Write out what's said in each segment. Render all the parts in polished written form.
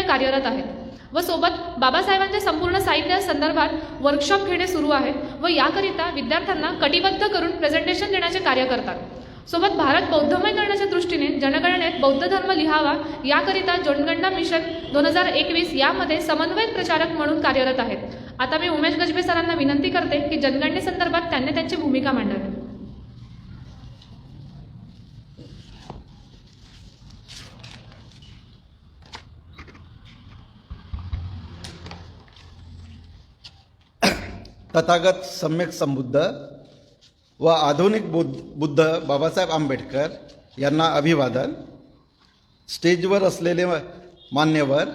कार्यरत आहेत व सोबत बाबासाहेबांच्या संपूर्ण साहित्या संदर्भात वर्कशॉप घेणे सुरू आहे व याकरिता विद्यार्थ्यांना कटिबद्ध करून प्रेझेंटेशन देण्याचे कार्य करतात। सोबत भारत बौद्धमय करण्याच्या दृष्टीने जनगणनेत बौद्ध धर्म लिहावा याकरिता जनगणना मिशन 2021 यामध्ये समन्वयक प्रचारक म्हणून कार्यरत आहेत। आता मी उमेश गजबे सरांना विनंती करते की जनगणनेसंदर्भात त्यांनी त्यांची भूमिका मांडावी। तथागत सम्यक संबुद्ध व आधुनिक बुद्ध बाबासाहेब आंबेडकर यांना अभिवादन। स्टेजवर असलेले मान्यवर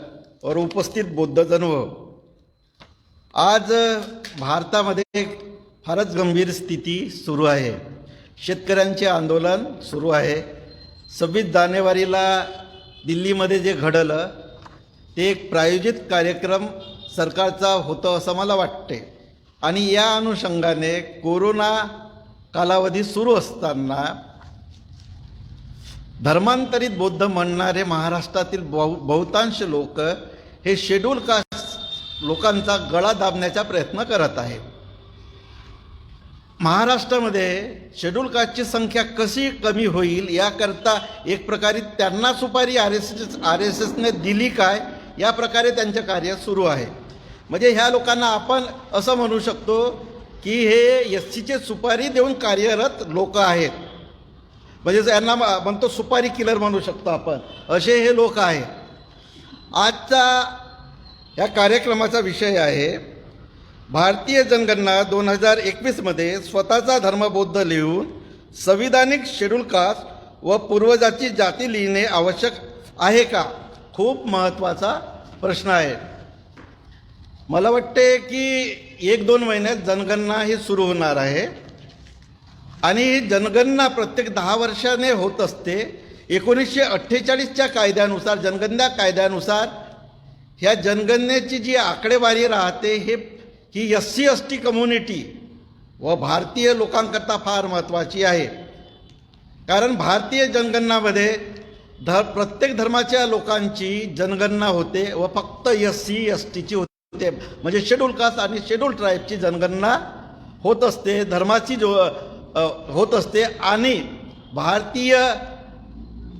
और उपस्थित बौद्धजन हो, आज भारतामध्ये फारच गंभीर स्थिती सुरू आहे। शेतकऱ्यांचे आंदोलन सुरू आहे। 26 जानेवारीला दिल्लीमध्ये जे घडलं ते एक प्रायोजित कार्यक्रम सरकारचा होतं असं मला वाटते आणि या अनुषंगाने कोरोना कालावधी सुरू असताना धर्मांतरित बौद्ध म्हणणारे महाराष्ट्रातील बहुतांश लोक हे शेड्यूल कास्ट लोकांचा गळा दाबण्याचा प्रयत्न करत आहेत। महाराष्ट्रामध्ये शेड्यूल कास्टची संख्या कशी कमी होईल याकरता एक प्रकारे त्यांना सुपारी आर एस एसने दिली काय या प्रकारे त्यांचे कार्य सुरू आहे। म्हणजे ह्या लोकांना आपण असं म्हणू शकतो की हे एससीचे सुपारी देऊन कार्यरत लोक आहेत। म्हणजे यांना म्हणतो सुपारी किलर म्हणू शकतो आपण, असे हे लोक आहेत। आजचा या कार्यक्रमाचा विषय आहे भारतीय जनगणना 2021मध्ये स्वतःचा धर्म बौद्ध लिहून संविधानिक शेड्यूल कास्ट व पूर्वजाची जाती लिहिणे आवश्यक आहे का? खूप महत्त्वाचा प्रश्न आहे। मला वाटते की 1-2 महिन्यात जनगणना ही सुरू होणार आहे आणि ही जनगणना प्रत्येक 10 वर्षाने होत असते। 1948च्या कायद्यानुसार, जनगणना कायद्यानुसार ह्या जनगणनेची जी आकडेवारी राहते ही SC ST कम्युनिटी व भारतीय लोकांकरता फार महत्त्वाची आहे। कारण भारतीय जनगणनामध्ये प्रत्येक धर्माच्या लोकांची जनगणना होते व फक्त SC STची होते। म्हणजे शेड्यूल कास्ट आणि शेड्यूल ट्राईबची जनगणना होत असते, धर्माची होत असते आणि भारतीय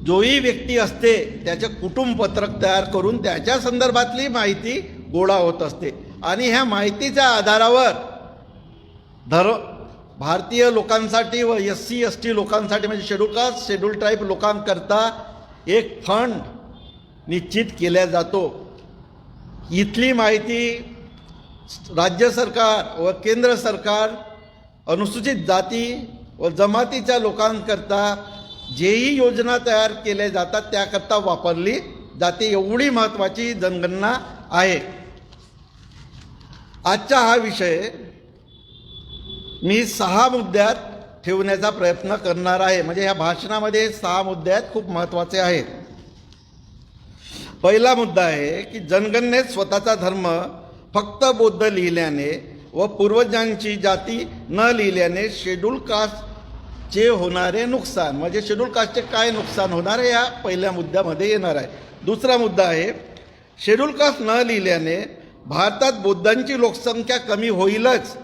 जोही व्यक्ती असते त्याचे कुटुंब पत्रक तयार करून त्याच्या संदर्भातली माहिती गोळा होत असते आणि ह्या माहितीच्या आधारावर भारतीय लोकांसाठी व SC ST लोकांसाठी म्हणजे शेड्यूल कास्ट शेड्यूल ट्राईब लोकांकरता एक फंड निश्चित केला जातो। इथली माहिती राज्य सरकार व केंद्र सरकार अनुसूचित जाती व जमातीच्या लोकांकरता जेही योजना तयार केल्या जातात त्याकरता वापरली जाते। एवढी महत्त्वाची जनगणना आहे। आजचा हा विषय मी 6 मुद्द्यात ठेवण्याचा प्रयत्न करणार आहे। म्हणजे ह्या भाषणामध्ये 6 मुद्दे आहेत, खूप महत्त्वाचे आहेत। पहिला मुद्दा आहे की जनगणनेत स्वतःचा धर्म फक्त बौद्ध लिहिल्याने व पूर्वजांची जाती न लिहिल्याने शेड्यूल कास्टचे होणारे नुकसान, म्हणजे शेड्यूल कास्टचे काय नुकसान होणार आहे या पहिल्या मुद्द्यामध्ये येणार आहे। दुसरा मुद्दा आहे शेड्यूल कास्ट न लिहिल्याने भारतात बौद्धांची लोकसंख्या कमी होईलच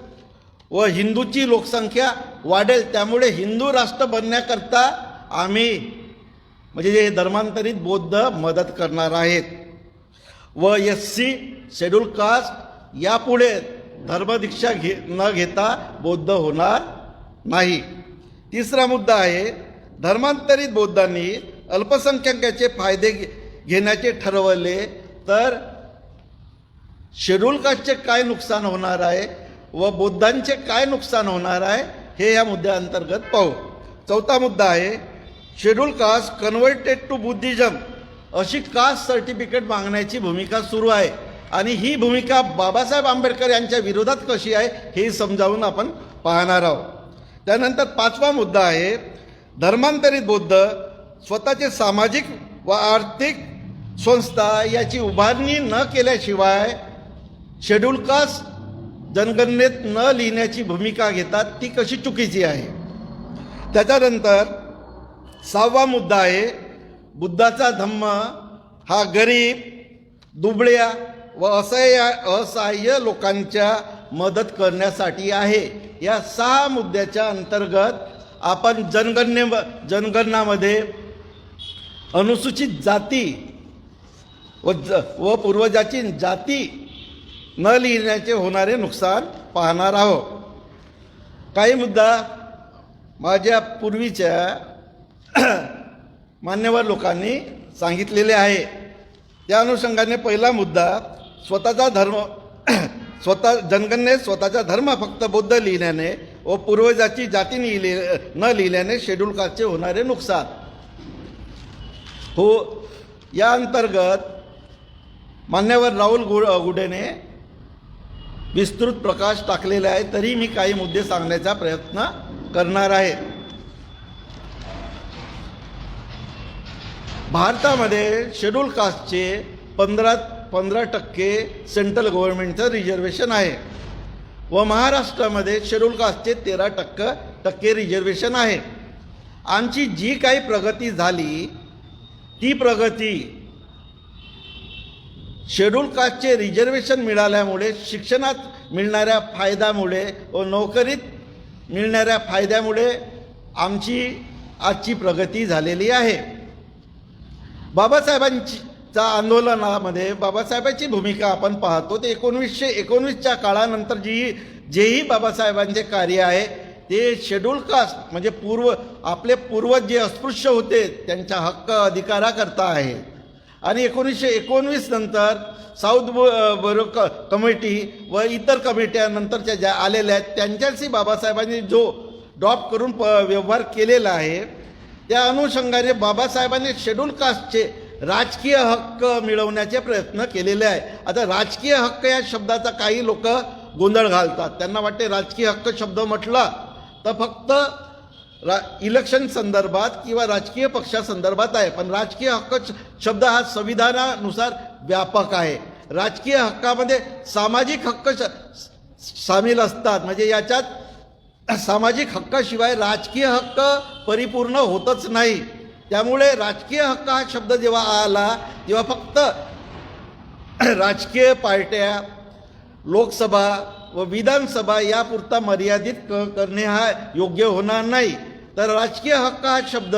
व हिंदूची लोकसंख्या वाढेल। त्यामुळे हिंदू राष्ट्र बनण्याकरता आम्ही म्हणजे जे धर्मांतरित बौद्ध मदत करणार आहेत व SC शेड्यूल कास्ट यापुढे धर्मदीक्षा न घेता बौद्ध होणार नाही। तिसरा मुद्दा आहे धर्मांतरित बौद्धांनी अल्पसंख्याकांचे फायदे घेण्याचे ठरवले तर शेड्यूल कास्टचे काय नुकसान होणार आहे व बौद्धांचे काय नुकसान होणार आहे हे या मुद्द्याअंतर्गत पाहू। चौथा मुद्दा आहे schedule caste converted to Buddhism अशी कास्ट सर्टिफिकेट मागण्याची भूमिका सुरू आहे आणि ही भूमिका बाबासाहेब आंबेडकर यांच्या विरोधात कशी आहे हे समजावून आपण पाहणार आहोत। त्यानंतर 5वा मुद्दा आहे धर्मांतरित बौद्ध स्वतःचे सामाजिक व आर्थिक संस्था याची उभारणी न केल्याशिवाय शेड्यूल कास्ट जनगणनेत न लिहिण्याची भूमिका घेतात, ती कशी चुकीची आहे। त्याच्यानंतर 6वा मुद्दा आहे बुद्धाचा धम्म हा गरीब दुबळ्या व असहाय्य लोकांच्या मदत करण्यासाठी आहे. या 6 मुद्द्याच्या अंतर्गत आपण जनगणनामध्ये अनुसूचित जाती व पूर्वजाची जाती न लिहिण्याचे होणारे नुकसान पाहणार आहोत. काही मुद्दा माझ्या पूर्वीच्या मान्यवर लोकांनी सांगितलेले आहे. त्या अनुषंगाने पहिला मुद्दा, जनगणनेत स्वतःचा धर्म फक्त बौद्ध लिहिल्याने व पूर्वजाची जाती न लिहिल्याने शेड्यूल कास्टचे होणारे नुकसान. हो, या अंतर्गत मान्यवर राहुल गुडेने विस्तृत प्रकाश टाकलेला आहे. तरी मी काही मुद्दे सांगण्याचा प्रयत्न करणार आहे. भारतामध्ये शेड्यूल कास्टचे 15% सेंट्रल गव्हर्नमेंटचं रिझर्वेशन आहे व महाराष्ट्रामध्ये शेड्यूल कास्टचे 13% रिझर्वेशन आहे. आमची जी काही प्रगती झाली ती प्रगती शेड्यूल कास्टचे रिझर्वेशन मिळाल्यामुळे, शिक्षणात मिळणाऱ्या फायद्यामुळे व नोकरीत मिळणाऱ्या फायद्यामुळे आमची आजची प्रगती झालेली आहे. बाबासाहेबांच्या आंदोलनामध्ये बाबासाहेबांची भूमिका आपण पाहतो. ते 1919च्या काळानंतर जेही बाबासाहेबांचे कार्य आहे ते शेड्यूल कास्ट म्हणजे आपले पूर्वज जे अस्पृश्य होते त्यांच्या हक्क अधिकाराकरता आहे. आणि 1919 नंतर साऊथ बोरो कमिटी व इतर कमिट्या नंतरच्या ज्या आलेल्या आहेत त्यांच्याशी बाबासाहेबांनी जो ड्रॉप करून व्यवहार केलेला आहे, त्या अनुषंगाने बाबासाहेबांनी शेड्यूल कास्टचे राजकीय हक्क मिळवण्याचे प्रयत्न केलेले आहे. आता राजकीय हक्क या शब्दाचा काही लोक गोंधळ घालतात. त्यांना वाटते राजकीय हक्क शब्द म्हटला तर फक्त इलेक्शन संदर्भात किंवा राजकीय पक्षासंदर्भात आहे. पण राजकीय हक्क शब्द हा संविधानानुसार व्यापक आहे. राजकीय हक्कामध्ये सामाजिक हक्क सामील असतात. म्हणजे याच्यात सामाजिक हक्काशिवाय राजकीय हक्क परिपूर्ण होतच नाही. त्यामुळे राजकीय हक्क हा शब्द जेव्हा आला तेव्हा फक्त राजकीय पार्ट्या, लोकसभा व विधानसभा यापुरता मर्यादित करणे हा योग्य होणार नाही. तर राजकीय हक्क हा शब्द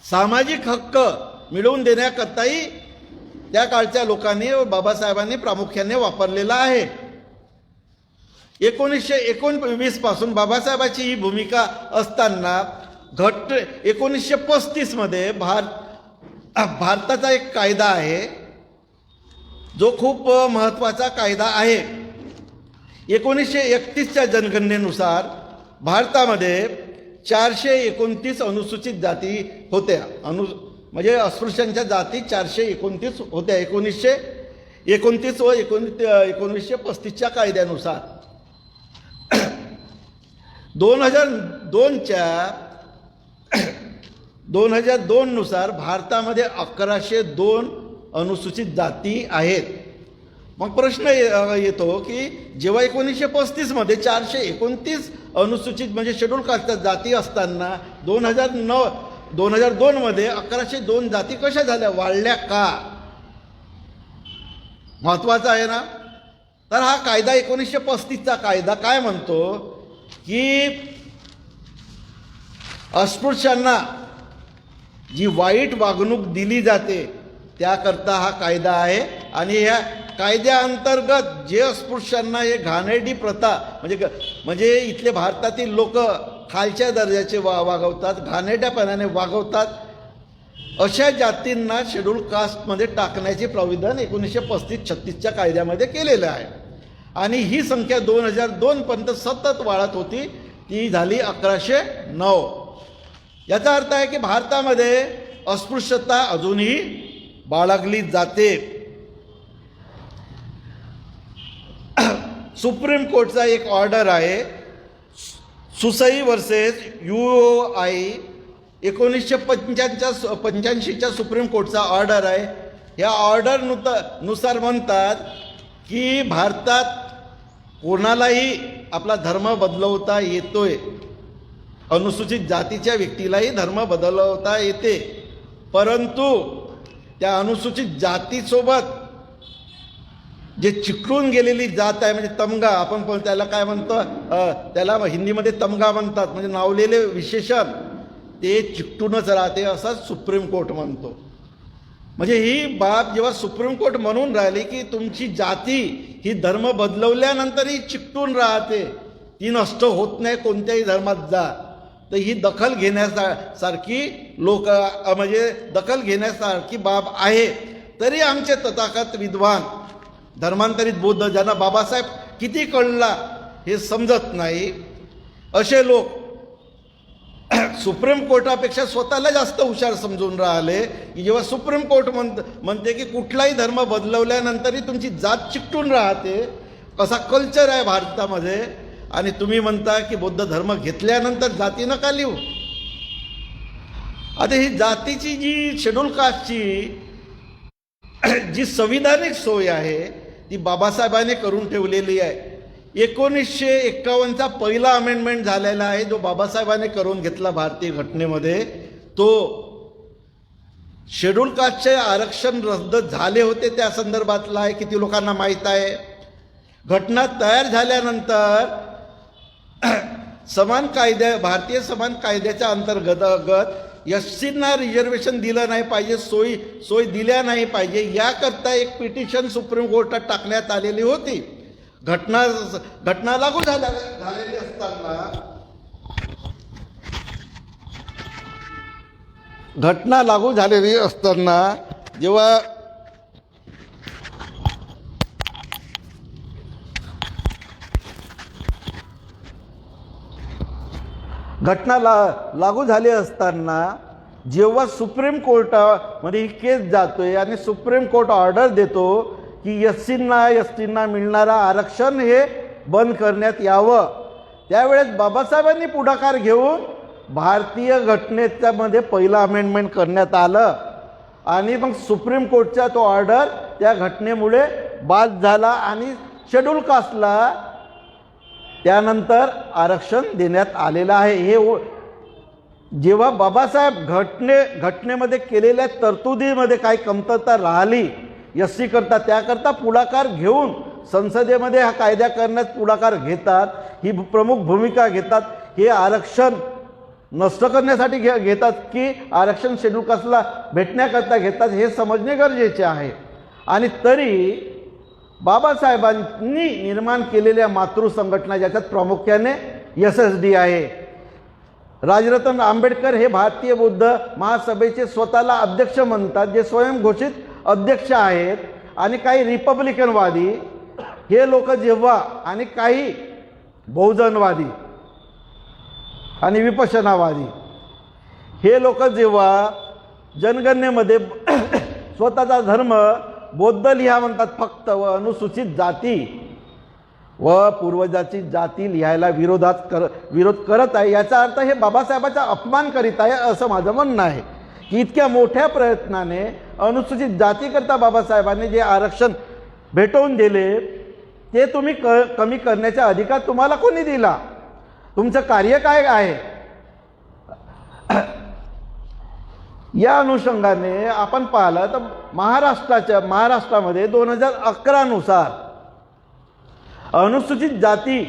सामाजिक हक्क मिळवून देण्याकरताही त्या काळच्या लोकांनी व बाबासाहेबांनी प्रामुख्याने वापरलेला आहे. 1919 पासून बाबासाहेबांची ही भूमिका असताना 1935 मध्ये भारताचा एक कायदा आहे जो खूप महत्त्वाचा कायदा आहे. 1931च्या जनगणनेनुसार भारतामध्ये 429 अनुसूचित जाती होत्या. म्हणजे अस्पृश्यांच्या जाती 429 होत्या 1929 व 1935च्या कायद्यानुसार. 2002 नुसार भारतामध्ये 1102 अनुसूचित जाती आहेत. मग प्रश्न येतो की जेव्हा 1935 मध्ये 429 अनुसूचित म्हणजे शेड्यूल कास्टच्या जाती असताना 2002 मध्ये 1102 जाती कशा झाल्या, वाढल्या का? महत्वाचा आहे ना. तर हा कायदा 1935चा कायदा काय म्हणतो की अस्पृश्यांना जी वाईट वागणूक दिली जाते त्याकरता हा कायदा आहे. आणि ह्या कायद्याअंतर्गत जे अस्पृश्यांना हे घाणेरडी प्रथा म्हणजे इथले भारतातील लोक खालच्या दर्जाचे वागवतात, घाणेरड्यापणाने वागवतात, अशा जातींना शेड्यूल कास्टमध्ये टाकण्याचे प्राविधान 1935-36च्या कायद्यामध्ये केलेलं आहे. आणि ही संख्या 2002 पर्यंत सतत वाढत होती. ती झाली 1109. याचा अर्थ आहे की भारतामध्ये अस्पृश्यता अजूनही बाळगली जाते. सुप्रीम कोर्टचा एक ऑर्डर आहे, सुसई वर्सेस UOI 1985च्या सुप्रीम कोर्टचा ऑर्डर आहे. या ऑर्डर नुसार म्हणतात की भारतात कोणालाही आपला धर्म बदलवता येतोय. अनुसूचित जातीच्या व्यक्तीलाही धर्म बदलवता येते, परंतु त्या अनुसूचित जातीसोबत जे चिकटून गेलेली जात आहे, म्हणजे तमगा आपण पण त्याला काय म्हणतो, त्याला हिंदीमध्ये तमगा म्हणतात, म्हणजे नावलेले विशेषण ते चिकटूनच राहते असं सुप्रीम कोर्ट म्हणतो. म्हणजे ही बाब जेव्हा सुप्रीम कोर्ट म्हणून राहिली की तुमची जाती ही धर्म बदलवल्यानंतरही चिकटून राहते, ती नष्ट होत नाही कोणत्याही धर्मात जा, तर ही दखल घेण्यासारखी म्हणजे दखल घेण्यासारखी बाब आहे. तरी आमचे तथागत विद्वान धर्मांतरित बौद्ध ज्यांना बाबासाहेब किती कळला हे समजत नाही, असे लोक सुप्रीम कोर्टापेक्षा स्वतःला जास्त हुशार समजून राहिले की जेव्हा सुप्रीम कोर्ट म्हणते की कुठलाही धर्म बदलवल्यानंतरही तुमची जात चिकटून राहते, असा कल्चर आहे भारतामध्ये, आणि तुम्ही म्हणता की बौद्ध धर्म घेतल्यानंतर जाती नका लिहू. आता ही जातीची जी शेड्यूल कास्टची जी संविधानिक सोय आहे ती बाबासाहेबांनी करून ठेवलेली आहे. 1951चा पहिला अमेंडमेंट झालेला आहे जो बाबासाहेबांनी करून घेतला भारतीय घटनेमध्ये. तो शेड्यूल कास्टचे आरक्षण रद्द झाले होते त्या संदर्भातला आहे, किती लोकांना माहीत आहे. घटना तयार झाल्यानंतर भारतीय समान कायद्याच्या अंतर्गत एससींना रिझर्वेशन दिलं नाही पाहिजे, सोय दिल्या नाही पाहिजे, याकरता एक पिटिशन सुप्रीम कोर्टात टाकण्यात आलेली होती. घटना लागू झालेली असताना जेव्हा लागू झाली असताना जेव्हा सुप्रीम कोर्टामध्ये ही केस जातोय आणि सुप्रीम कोर्ट ऑर्डर देतो की एसटींना मिळणारं आरक्षण हे बंद करण्यात यावं, त्यावेळेस बाबासाहेबांनी पुढाकार घेऊन भारतीय घटनेच्यामध्ये पहिलं अमेंडमेंट करण्यात आलं आणि मग सुप्रीम कोर्टचा तो ऑर्डर त्या घटनेमुळे बाद झाला आणि शेड्यूल कास्टला त्यानंतर आरक्षण देण्यात आलेलं आहे. हे जेव्हा बाबासाहेब घटनेमध्ये केलेल्या तरतुदीमध्ये काही कमतरता राहिली एससी करता, त्याकरता पुढाकार घेऊन संसदेमध्ये हा कायदा करण्यास पुढाकार घेतात, ही प्रमुख भूमिका घेतात. हे आरक्षण नष्ट करण्यासाठी घेतात की आरक्षण शेड्यूल कास्टला भेटण्याकरता घेतात हे समजणे गरजेचे आहे. आणि तरी बाबासाहेबांनी निर्माण केलेल्या मातृ संघटना ज्याच्यात प्रामुख्याने SSD आहे. राजरत्न आंबेडकर हे भारतीय बौद्ध महासभेचे स्वतःला अध्यक्ष म्हणतात, जे स्वयंघोषित अध्यक्ष आहेत. आणि काही रिपब्लिकनवादी हे लोक जेव्हा आणि काही बहुजनवादी आणि विपश्यनावादी हे लोक जेव्हा जनगणनेमध्ये स्वतःचा धर्म बौद्ध लिहा म्हणतात फक्त, व अनुसूचित जाती व पूर्वजाची जाती लिहायला विरोध करत आहे, याचा अर्थ हे बाबासाहेबांचा अपमान करीत आहे असं माझं म्हणणं आहे. की इतक्या मोठ्या प्रयत्नाने अनुसूचित जातीकरता बाबासाहेबांनी जे आरक्षण भेटवून दिले ते तुम्ही कमी करण्याचा अधिकार तुम्हाला कोणी दिला? तुमचं कार्य काय आहे? या अनुषंगाने आपण पाहिलं तर महाराष्ट्रामध्ये 2011 नुसार अनुसूचित जाती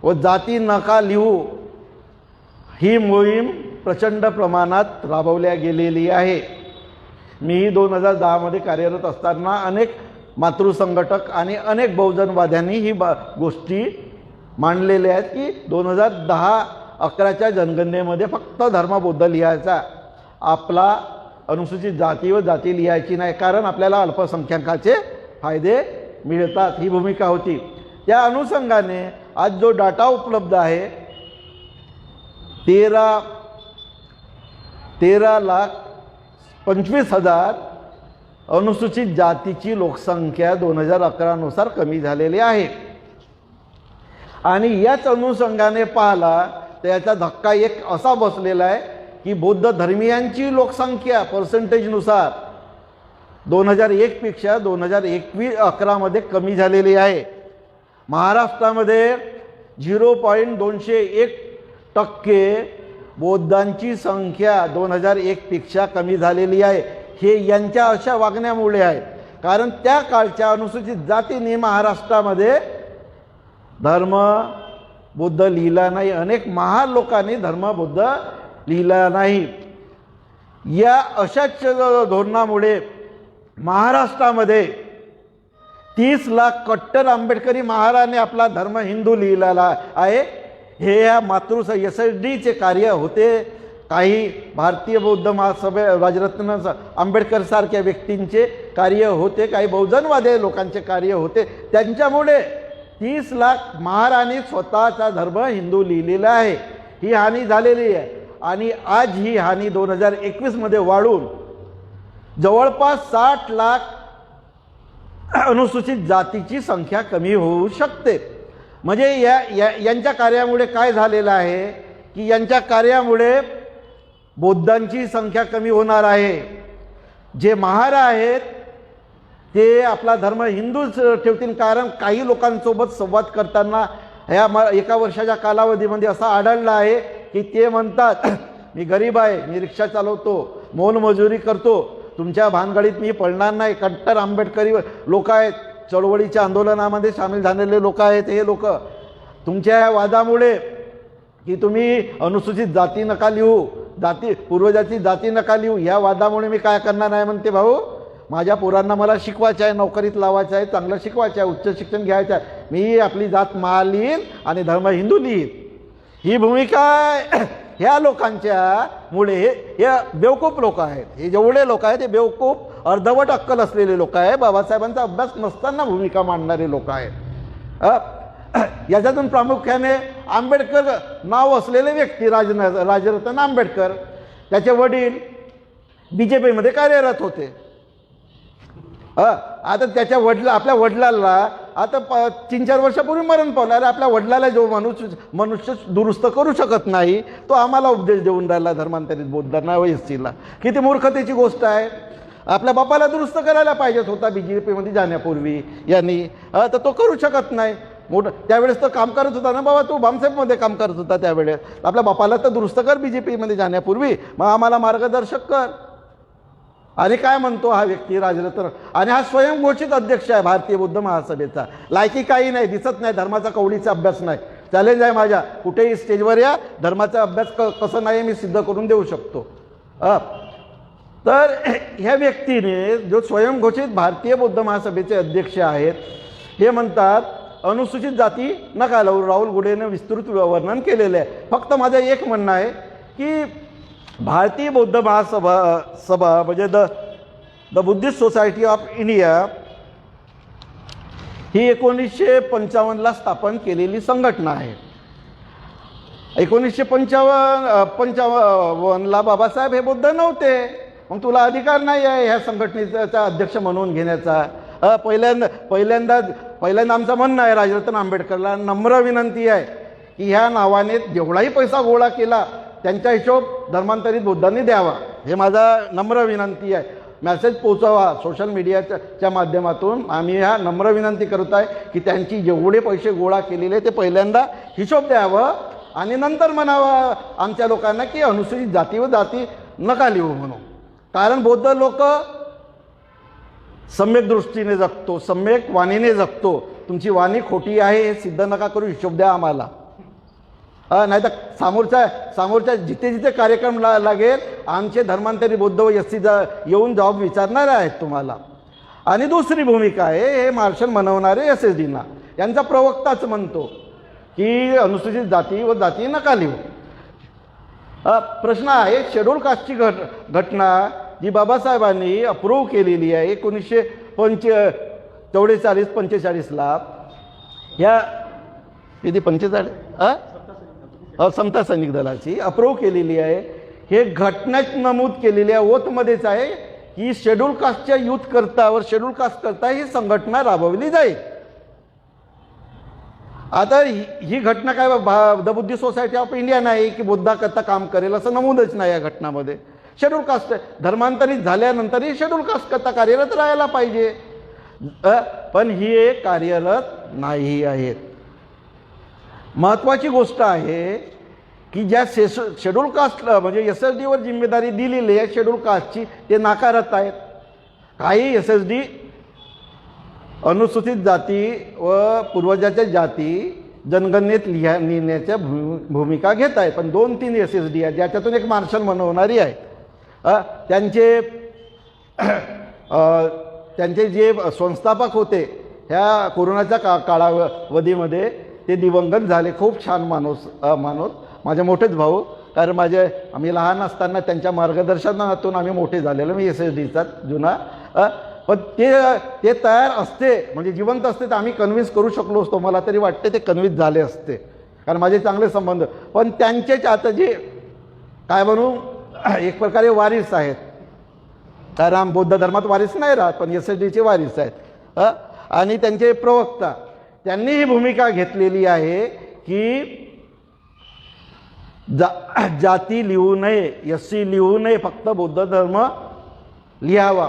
व जाती नका लिहू ही मोहीम प्रचंड प्रमाणात राबवल्या गेलेली आहे. मी 2010 मध्ये कार्यरत असताना अनेक मातृसंघटक आणि अनेक बहुजनवाद्यांनी ही गोष्टी मांडलेल्या आहेत की 2010-11च्या जनगणनेमध्ये फक्त धर्म बौद्ध लिहायचा, आपला अनुसूचित जाती व जाती लिहायची नाही, कारण आपल्याला अल्पसंख्याकाचे फायदे मिळतात, ही भूमिका होती. त्या अनुषंगाने आज जो डाटा उपलब्ध आहे 13,25,000 अनुसूचित जातीची लोकसंख्या 2011 नुसार कमी झालेली आहे. आणि याच अनुषंगाने पाहिला तर याचा धक्का एक असा बसलेला आहे की बौद्ध धर्मीयांची लोकसंख्या पर्सेंटेजनुसार 2001 पेक्षा 2011 मध्ये कमी झालेली आहे. महाराष्ट्रामध्ये 0.201% बौद्धांची संख्या 2001 पेक्षा कमी झालेली आहे. हे यांच्या अशा वागण्यामुळे आहे. कारण त्या काळच्या अनुसूचित जातींनी महाराष्ट्रामध्ये धर्म बुद्ध लिहिला नाही, अनेक महान लोकांनी धर्म बुद्ध लिहिला नाही. या अशाच धोरणामुळे महाराष्ट्रामध्ये 30 लाख कट्टर आंबेडकरी महाराने आपला धर्म हिंदू लिहिलेला आहे. हे या SSDचे कार्य होते. काही भारतीय बौद्ध महासभे राजरत्न आंबेडकर सारख्या व्यक्तींचे कार्य होते, काही बहुजनवादी लोकांचे कार्य होते. त्यांच्यामुळे 30 लाख महारानी स्वतःचा धर्म हिंदू लिहिलेला आहे. ही हानी झालेली आहे आणि आज ही हानी 2021मध्ये वाढून जवळपास 60 लाख अनुसूचित जातीची संख्या कमी होऊ शकते. म्हणजे यांच्या कार्यामुळे काय झालेलं आहे की यांच्या कार्यामुळे बौद्धांची संख्या कमी होणार आहे. जे महारा आहेत ते आपला धर्म हिंदूच ठेवतील. कारण काही लोकांसोबत संवाद करताना एका वर्षाच्या कालावधीमध्ये असं आढळलं आहे की ते म्हणतात मी गरीब आहे, मी रिक्षा चालवतो, मोलमजुरी करतो, तुमच्या भानगडीत मी पडणार नाही. कट्टर आंबेडकरी लोक आहेत, चळवळीच्या आंदोलनामध्ये सामील झालेले लोक आहेत. हे लोक तुमच्या या वादामुळे की तुम्ही अनुसूचित जाती नका लिहू, पूर्वजाची जाती नका लिहू, या वादामुळे मी काय करणार आहे म्हणते, भाऊ माझ्या पोरांना मला शिकवायचं आहे, नोकरीत लावायचं आहे, चांगलं शिकवायचं आहे, उच्च शिक्षण घ्यायचं आहे, मी आपली जात महा लिहीन आणि धर्म हिंदू लिहीन. ही भूमिका ह्या लोकांच्या मुळे हे बेवकूफ लोक आहेत. हे जेवढे लोक आहेत ते बेवकूफ, अर्धवट अक्कल असलेले लोक आहेत, बाबासाहेबांचा अभ्यास नसताना भूमिका मांडणारे लोक आहेत. याच्यातून प्रामुख्याने आंबेडकर नाव असलेले व्यक्ती राजरत्न आंबेडकर, त्याचे वडील BJPमध्ये कार्यरत होते. आता त्याच्या आपल्या वडिलाला आता 3-4 वर्षापूर्वी मरण पावलं. अरे आपल्या वडिलाला जो मनुष्य दुरुस्त करू शकत नाही तो आम्हाला उपदेश देऊन राहिला धर्मांतरित बौद्धांना व SCला. किती मूर्खतेची गोष्ट आहे. आपल्या बापाला दुरुस्त करायला पाहिजेत होता BJPमध्ये जाण्यापूर्वी यांनी, तर तो करू शकत नाही. मोठं त्यावेळेस तर काम करत होता ना बाबा, तू बामसाहेबमध्ये काम करत होता त्यावेळेस. आपल्या बापाला तर दुरुस्त कर BJPमध्ये जाण्यापूर्वी, मग आम्हाला मार्गदर्शक कर. आणि काय म्हणतो हा व्यक्ती राजरत्न, आणि हा स्वयंघोषित अध्यक्ष आहे भारतीय बौद्ध महासभेचा. लायकी काही नाही, दिसत नाही, धर्माचा कवडीचा अभ्यास नाही. चॅलेंज आहे माझ्या, कुठेही स्टेजवर या, धर्माचा अभ्यास कसं नाही मी सिद्ध करून देऊ शकतो. तर ह्या व्यक्तीने जो स्वयंघोषित भारतीय बौद्ध महासभेचे अध्यक्ष आहेत, हे म्हणतात अनुसूचित जाती नका लावू. राहुल गुडेने विस्तृत वर्णन केलेले आहे. फक्त माझं एक म्हणणं आहे की भारतीय बौद्ध महासभा म्हणजे the Buddhist society of India ही 1955ला स्थापन केलेली संघटना आहे. 1955ला बाबासाहेब हे बौद्ध नव्हते. मग तुला अधिकार नाही आहे ह्या संघटनेचा अध्यक्ष म्हणून घेण्याचा. पहिल्यांदा आमचं म्हणणं आहे राजरत्न आंबेडकरला नम्र विनंती आहे की ह्या नावाने जेवढाही पैसा गोळा केला त्यांचा हिशोब धर्मांतरित बौद्धांनी द्यावा. हे माझा नम्र विनंती आहे. मेसेज पोचवा सोशल मीडियाच्या माध्यमातून. आम्ही ह्या नम्र विनंती करत आहे की त्यांची जेवढे पैसे गोळा केलेले ते पहिल्यांदा हिशोब द्यावं आणि नंतर म्हणावं आमच्या लोकांना की अनुसूचित जाती व जाती नका लिहू म्हणून. कारण बौद्ध लोक सम्यक दृष्टीने जगतो, सम्यक वाणीने जगतो. तुमची वाणी खोटी आहे हे सिद्ध नका करू, हिशोब द्या आम्हाला. नाही तर समोरच्या जिथे कार्यक्रम लागेल आमचे धर्मांतरित बौद्ध व SC येऊन जॉब विचारणार आहेत तुम्हाला. आणि दुसरी भूमिका आहे हे मार्शल मनवणारे SSDना. यांचा प्रवक्ताच म्हणतो की अनुसूचित जाती व जाती नका लिहू. प्रश्न आहे शेड्यूल कास्टची घटना जी बाबासाहेबांनी अप्रूव्ह केलेली आहे 1944-45ला. ह्या किती 45 समता सैनिक दलाची अप्रूव्ह केलेली आहे. हे घटनेत नमूद केलेली आहे, ओथमध्येच आहे की शेड्यूल कास्टच्या युथ करतावर शेड्यूल कास्ट करता ही संघटना राबवली जाईल. आता ही घटना काय the Buddhist society of India नाही की बुद्धाकरता काम करेल असं नमूदच नाही या घटनामध्ये. शेड्यूल कास्ट धर्मांतरित झाल्यानंतरही शेड्यूल कास्ट करता कार्यरत राहायला पाहिजे, पण ही एक कार्यरत नाही आहेत. महत्त्वाची गोष्ट आहे की ज्या शेड्यूल कास्ट म्हणजे SSDवर जिम्मेदारी दिलेली आहे शेड्यूल कास्टची ते नाकारत आहेत. काही SSD अनुसूचित जाती व पूर्वजाच्या जाती जनगणनेत लिहिण्याच्या भूमिका घेत आहे. पण 2-3 SSD आहेत ज्याच्यातून एक मार्शल बनवणारी आहे. त्यांचे जे संस्थापक होते ह्या कोरोनाच्या कालावधीमध्ये ते दिवंगत झाले. खूप छान माणूस माझे मोठेच भाऊ, कारण आम्ही लहान असताना त्यांच्या मार्गदर्शनातून आम्ही मोठे झालेलो. मी SSDचा जुना. पण ते तयार असते म्हणजे जिवंत असते तर आम्ही कन्व्हिन्स करू शकलो असतो. मला तरी वाटते ते कन्व्हिन्स झाले असते, कारण माझे चांगले संबंध. पण त्यांचेच आता जे काय म्हणू एक प्रकारे वारीस आहेत, कारण बौद्ध धर्मात वारीस नाही राहत पण SSDचे वारीस आहेत. आणि त्यांचे प्रवक्ता त्यांनी ही भूमिका घेतलेली आहे की जाती लिहू नये, SC लिहू नये, फक्त बौद्ध धर्म लिहावा.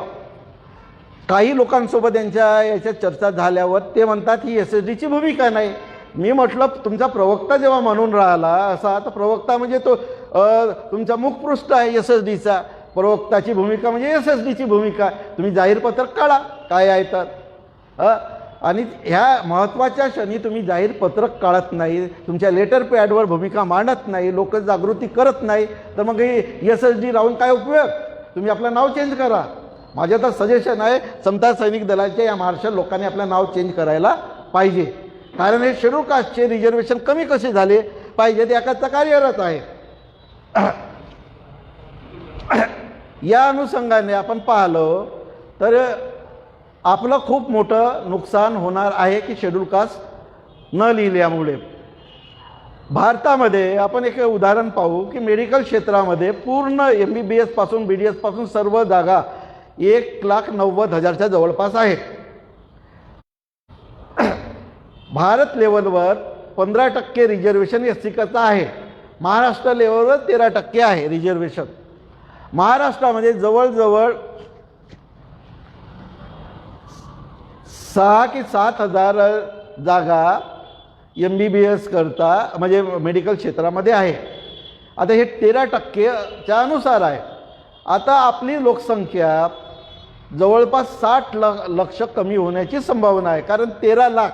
काही लोकांसोबत याच्या चर्चा झाल्यावर ते म्हणतात ही SSDची भूमिका नाही. मी म्हटलं तुमचा प्रवक्ता जेव्हा म्हणून राहिला असा, तर प्रवक्ता म्हणजे तो तुमचा मुखपृष्ठ आहे SSDचा. प्रवक्ताची भूमिका म्हणजे SSDची भूमिका. तुम्ही जाहीर पत्रक काढा काय आहे तर. आणि ह्या महत्त्वाच्या क्षणी तुम्ही जाहीर पत्रक काढत नाही, तुमच्या लेटर पॅडवर भूमिका मांडत नाही, लोक जागृती करत नाही, तर मग SSD राहून काय उपयोग. तुम्ही आपलं नाव चेंज करा. माझं तर सजेशन आहे समता सैनिक दलाच्या या मार्शल लोकांनी आपलं नाव चेंज करायला पाहिजे. कारण हे शेड्यूल कास्टचे रिझर्वेशन कमी कसे झाले पाहिजे ते एकाचा कार्यरत आहे. या अनुषंगाने आपण पाहिलं तर आपलं खूप मोठं नुकसान होणार आहे की शेड्यूल कास्ट न लिहिल्यामुळे. भारतामध्ये आपण एक उदाहरण पाहू की मेडिकल क्षेत्रामध्ये पूर्ण MBBS पासून BDS पासून सर्व जागा 1,90,000च्या जवळपास आहेत. भारत लेवलवर 15% रिझर्वेशन SC करता आहे. महाराष्ट्र लेवलवर 13% आहे रिझर्वेशन. महाराष्ट्रामध्ये जवळजवळ 6 की 7 हजार जागा MBBS करता म्हणजे मेडिकल क्षेत्रामध्ये आहे. आता हे 13%च्या अनुसार आहे. आता आपली लोकसंख्या जवळपास 60 लक्ष कमी होण्याची संभावना आहे, कारण 13 लाख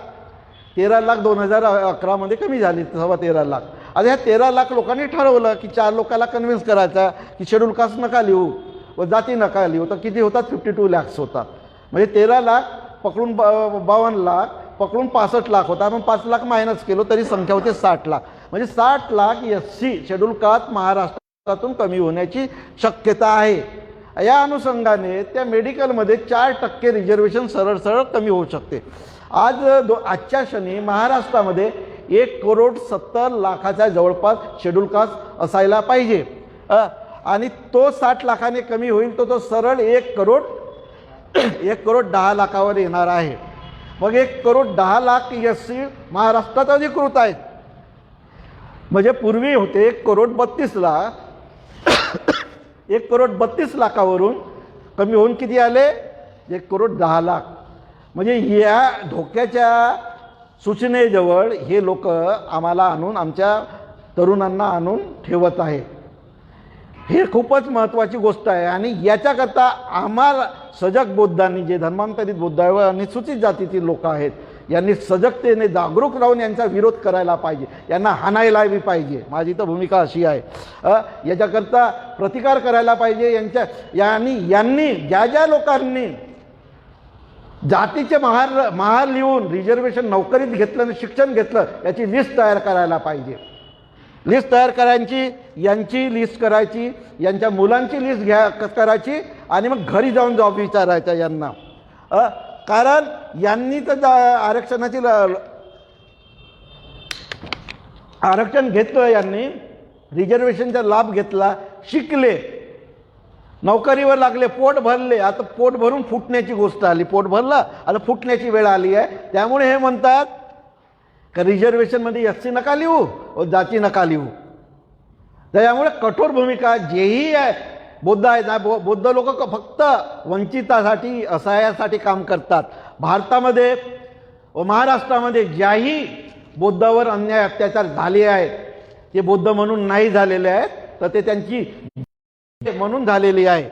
2011 मध्ये कमी झाली 13 लाख. आता ह्या 13 लाख लोकांनी ठरवलं की 4 लोकांना कन्व्हिन्स करायचा की शेड्यूल कास्ट नका लिहू व जाती नका लिहू, तर किती होतात 52 लाख होतात. म्हणजे 13 लाख पकडून 52 लाख पकडून 65 लाख होता. आपण 5 लाख मायनस केलो तरी संख्या होते 60 लाख. म्हणजे 60 लाख SC शेड्यूल कास्ट महाराष्ट्रातून कमी होण्याची शक्यता आहे. या अनुषंगाने त्या मेडिकलमध्ये 4% रिझर्वेशन सरळ कमी होऊ शकते. आजच्या क्षणी महाराष्ट्रामध्ये 1,70,00,000च्या जवळपास शेड्यूल कास्ट असायला पाहिजे. आणि तो 60 लाखाने कमी होईल तो सरळ 1,10,00,000वर येणार आहे. मग 1,10,00,000 SC महाराष्ट्रात अधिकृत आहेत. म्हणजे पूर्वी होते 1,32,00,000. 1,32,00,000वरून कमी होऊन किती आले 1,10,00,000. म्हणजे या धोक्याच्या सूचनेजवळ हे लोक आम्हाला आणून आमच्या तरुणांना आणून ठेवत आहे. हे खूपच महत्त्वाची गोष्ट आहे. आणि याच्याकरता आम्हाला सजग बौद्धांनी जे धर्मांतरित बौद्ध व अनुसूचित जातीतील लोक आहेत यांनी सजगतेने जागरूक राहून यांचा विरोध करायला पाहिजे, यांना हाणायलाही पाहिजे. माझी तर भूमिका अशी आहे. याच्याकरता प्रतिकार करायला पाहिजे. यांनी ज्या लोकांनी जातीचे महार लिहून रिझर्वेशन नोकरीत घेतलं, शिक्षण घेतलं, याची लिस्ट तयार करायला पाहिजे. लिस्ट तयार करायची, यांची लिस्ट करायची, यांच्या मुलांची लिस्ट करायची आणि मग घरी जाऊन जॉब विचारायचा यांना. कारण यांनी तर आरक्षण घेतलं, यांनी रिझर्वेशनचा लाभ घेतला, शिकले, नोकरीवर लागले, पोट भरले. आता पोट भरून फुटण्याची गोष्ट आली. पोट भरलं आता फुटण्याची वेळ आली आहे. त्यामुळे हे म्हणतात का रिझर्वेशनमध्ये SC नका लिहू व जाती नका लिहू. त्यामुळे कठोर भूमिका जेही आहे बौद्ध आहेत. बौद्ध लोक फक्त वंचितासाठी असहायासाठी काम करतात. भारतामध्ये व महाराष्ट्रामध्ये ज्याही बौद्धावर अन्याय अत्याचार झाले आहेत ते बौद्ध म्हणून नाही झालेले आहेत, तर ते त्यांची म्हणून झालेली आहे.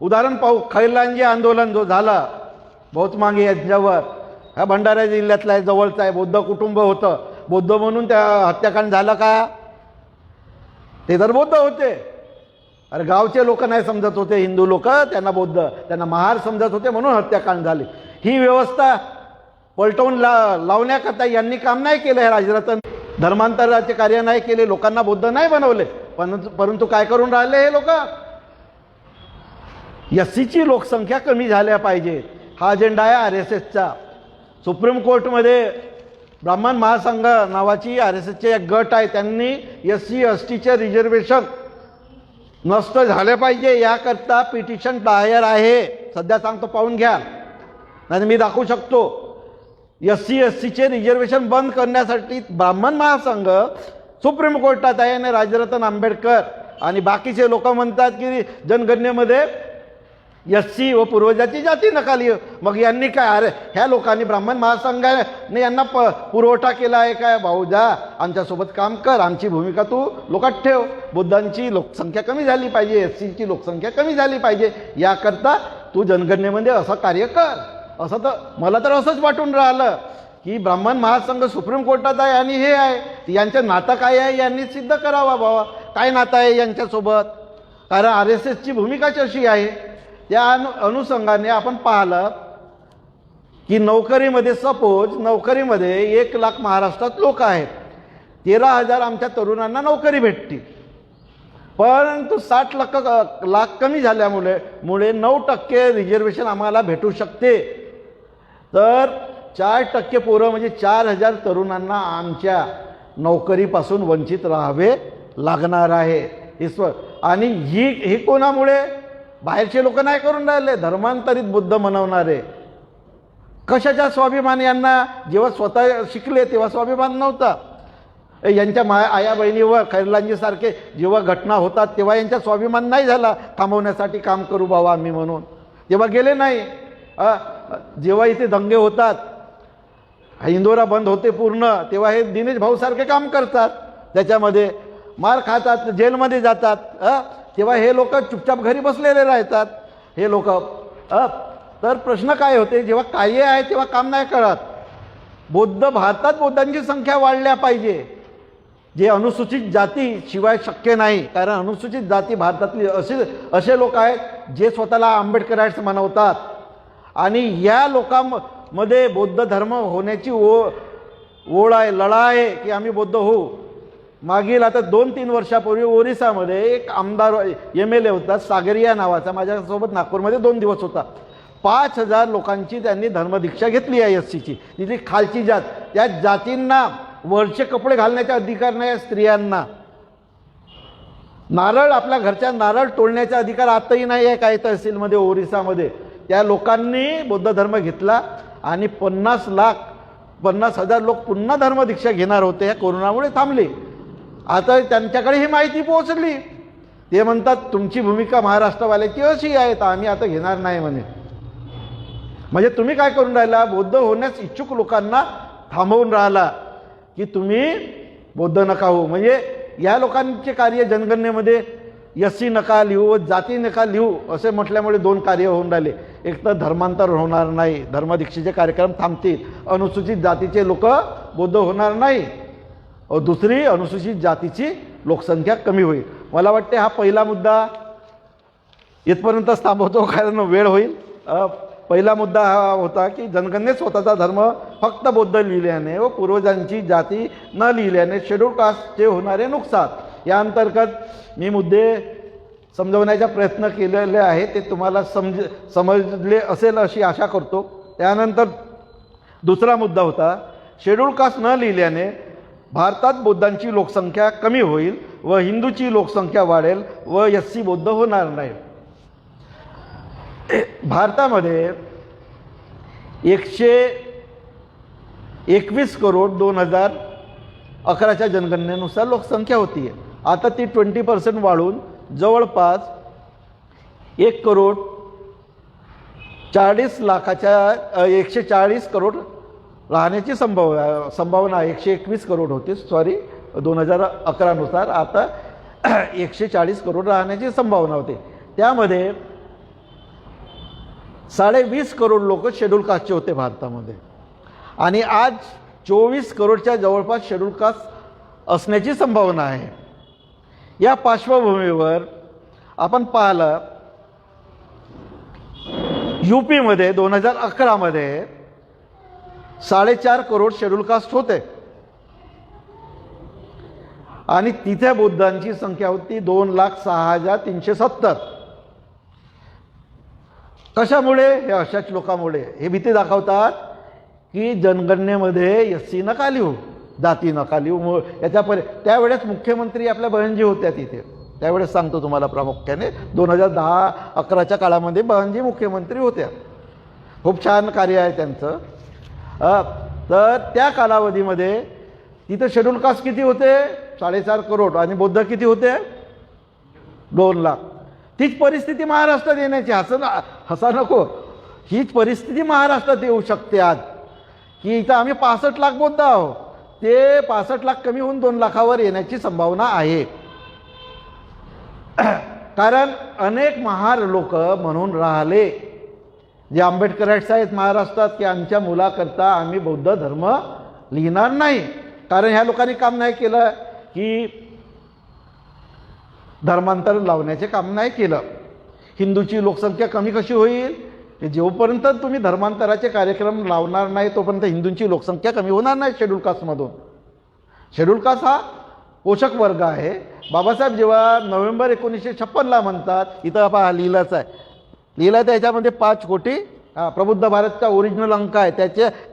उदाहरण पाहू, खैरलांजी आंदोलन जो झाला बहुत मागे यांच्यावर, हा भंडारा जिल्ह्यातला आहे, जवळचा आहे, बौद्ध कुटुंब होतं. बौद्ध म्हणून त्या हत्याकांड झालं का? ते तर बौद्ध होते. अरे गावचे लोक नाही समजत होते, हिंदू लोक त्यांना बौद्ध, त्यांना महार समजत होते म्हणून हत्याकांड झाले. ही व्यवस्था पलटवून लावण्याकरता यांनी काम नाही केलं. हे राजरत्न धर्मांतराचे कार्य नाही केले, लोकांना बौद्ध नाही बनवले. परंतु काय करून राहिले हे लोक? एससीची लोकसंख्या कमी झाल्या पाहिजे हा अजेंडा आहे RSSचा. सुप्रीम कोर्टमध्ये ब्राह्मण महासंघ नावाची RSSचे एक गट आहे, त्यांनी SC STचे रिझर्वेशन नष्ट झाले पाहिजे याकरता पिटिशन दायर आहे. सध्या सांगतो, पाहून घ्या, नाही मी दाखवू शकतो. SC STचे रिझर्वेशन बंद करण्यासाठी ब्राह्मण महासंघ सुप्रीम कोर्टात आहे आणि राजरत्न आंबेडकर आणि बाकीचे लोक म्हणतात की जनगणनेमध्ये SC व पूर्वजाची जाती नका लिहू. मग यांनी काय, अरे ह्या लोकांनी ब्राह्मण महासंघाने यांना पुरवठा केला आहे काय? भाऊ जा, आमच्यासोबत काम कर, आमची भूमिका तू लोकात ठेव. बुद्धांची लोकसंख्या कमी झाली पाहिजे, SCची लोकसंख्या कमी झाली पाहिजे याकरता तू जनगणनेमध्ये असं कार्य कर. असं तर मला तर असंच वाटून राहिलं की ब्राह्मण महासंघ सुप्रीम कोर्टात आहे आणि हे आहे, यांचं नातं काय आहे यांनी सिद्ध करावा. बाबा काय नातं आहे यांच्यासोबत? कारण RSSची भूमिकाच अशी आहे. त्या अनुषंगाने आपण पाहिलं की नोकरीमध्ये, सपोज नोकरीमध्ये 1 लाख महाराष्ट्रात लोक आहेत, 13,000 आमच्या तरुणांना नोकरी भेटते. परंतु 60 लाख कमी झाल्यामुळे 9% रिझर्वेशन आम्हाला भेटू शकते. तर 4% पोरं म्हणजे 4,000 तरुणांना आमच्या नोकरीपासून वंचित राहावे लागणार आहे. आणि ही कोणामुळे? बाहेरचे लोक नाही करून राहिले, धर्मांतरित बुद्ध म्हणवणारे. कशाचा स्वाभिमान यांना? जेव्हा स्वतः शिकले तेव्हा स्वाभिमान नव्हता. यांच्या आया बहिणीवर खैरलांजीसारखे जेव्हा घटना होतात तेव्हा यांचा स्वाभिमान नाही झाला थांबवण्यासाठी काम करू बाबा आम्ही म्हणून, तेव्हा गेले नाही. जेव्हा इथे दंगे होतात, हिंदोरा बंद होते पूर्ण, तेव्हा हे दिनेश भाऊसारखे काम करतात, त्याच्यामध्ये मार खातात, जेलमध्ये जातात. तेव्हा हे लोक चुपचाप घरी बसलेले राहतात हे लोक. तर प्रश्न काय होते, जेव्हा कार्य आहे तेव्हा काम नाही करत. भारतात बौद्धांची संख्या वाढल्या पाहिजे, जे अनुसूचित जाती शिवाय शक्य नाही. कारण अनुसूचित जाती भारतातली असे लोक आहेत जे स्वतःला आंबेडकराइट्स म्हणवतात आणि या लोकांमध्ये बौद्ध धर्म होण्याची ओढ आहे, लढा आहे की आम्ही बौद्ध होऊ. मागील आता 2-3 वर्षापूर्वी ओरिसामध्ये एक आमदार MLA होता सागरिया नावाचा, माझ्यासोबत नागपूरमध्ये 2 दिवस होता. 5,000 लोकांची त्यांनी धर्मदीक्षा घेतली आहे SCची. तिथे खालची जात, त्या जातींना वरचे कपडे घालण्याचा अधिकार नाही. स्त्रियांना नारळ, आपल्या घरच्या नारळ तोडण्याचा अधिकार आताही नाही आहे काही तहसीलमध्ये ओरिसामध्ये. त्या लोकांनी बौद्ध धर्म घेतला आणि 50,000 लोक पुन्हा धर्मदीक्षा घेणार होते, या कोरोनामुळे थांबले. आता त्यांच्याकडे ही माहिती पोहोचली, ते म्हणतात तुमची भूमिका महाराष्ट्रवाल्याची अशी आहे तर आम्ही आता घेणार नाही म्हणे. म्हणजे तुम्ही काय करून राहिला? बौद्ध होण्यास इच्छुक लोकांना थांबवून राहिला की तुम्ही बौद्ध नका हो. म्हणजे या लोकांचे कार्य जनगणनेमध्ये SC नका लिहू व जाती नका लिहू असे म्हटल्यामुळे 2 कार्य होऊन राहिले. एक तर धर्मांतर होणार नाही, धर्मदीक्षेचे कार्यक्रम थांबतील, अनुसूचित जातीचे लोक बौद्ध होणार नाही, दुसरी अनुसूचित जातीची लोकसंख्या कमी होईल. मला वाटते हा पहिला मुद्दा इथपर्यंतच थांबवतो कारण वेळ होईल. पहिला मुद्दा हा होता की जनगणनेत स्वतःचा धर्म फक्त बौद्ध लिहिल्याने व पूर्वजांची जाती न लिहिल्याने शेड्यूल कास्टचे होणारे नुकसान, या अंतर्गत मी मुद्दे समजवण्याचा प्रयत्न केलेले आहे. ते तुम्हाला समजले असेल अशी आशा करतो. त्यानंतर दुसरा मुद्दा होता, शेड्यूल कास्ट न लिहिल्याने भारतात बौद्धांची लोकसंख्या कमी होईल व हिंदूची लोकसंख्या वाढेल व SC बौद्ध होणार नाही. भारतामध्ये 121 करोड 2011च्या जनगणनेनुसार लोकसंख्या होती आहे. आता ती 20% वाढून जवळपास 140 करोड राहण्याची संभावना 121 करोड होती, 2011 नुसार आता 140 करोड राहण्याची संभावना होती. त्यामध्ये 20.5 करोड लोक शेड्यूल कास्टचे होते भारतामध्ये आणि आज 24 करोडच्या जवळपास शेड्यूल कास्ट असण्याची संभावना आहे. या पार्श्वभूमीवर आपण पाहिलं यूपीमध्ये 2011 4.5 करोड शेड्यूल कास्ट होते आणि तिथे बौद्धांची संख्या होती 2,06,370. कशामुळे? हे अशाच लोकांमुळे. हे भीती दाखवतात की जनगणनेमध्ये एससी नका लिहू, जाती नका लिहू. त्यावेळेस मुख्यमंत्री आपल्या बहनजी होत्या तिथे. त्यावेळेस सांगतो तुम्हाला प्रामुख्याने 2010-11च्या काळामध्ये बहनजी मुख्यमंत्री होत्या. खूप छान कार्य आहे त्यांचं. तर त्या कालावधीमध्ये तिथं शेड्यूल कास्ट किती होते? 4.5 करोड आणि बौद्ध किती होते? 2 लाख. तीच परिस्थिती महाराष्ट्रात येण्याची. हसा नको. हीच परिस्थिती महाराष्ट्रात येऊ शकते आज, की इथं आम्ही 65 लाख बौद्ध आहोत. ते 65 लाख कमी होऊन 2 लाखावर येण्याची संभावना आहे. कारण अनेक महार लोक म्हणून राहिले, जे आंबेडकराइट्स आहेत महाराष्ट्रात, की आमच्या मुलाकरता आम्ही बौद्ध धर्म लिहिणार नाही. कारण ह्या लोकांनी काम नाही केलं की धर्मांतर लावण्याचे काम नाही केलं. हिंदूची लोकसंख्या कमी कशी होईल? जोपर्यंत तुम्ही धर्मांतराचे कार्यक्रम लावणार नाही तोपर्यंत हिंदूंची लोकसंख्या कमी होणार नाही शेड्यूल कास्टमधून. शेड्यूल कास्ट हा पोषक वर्ग आहे. बाबासाहेब जेव्हा नोव्हेंबर 1956 म्हणतात, इथं पहा लिहिलंच आहे, लिहिलं त्याच्यामध्ये 5 कोटी प्रबुद्ध भारतचा ओरिजिनल अंक आहे,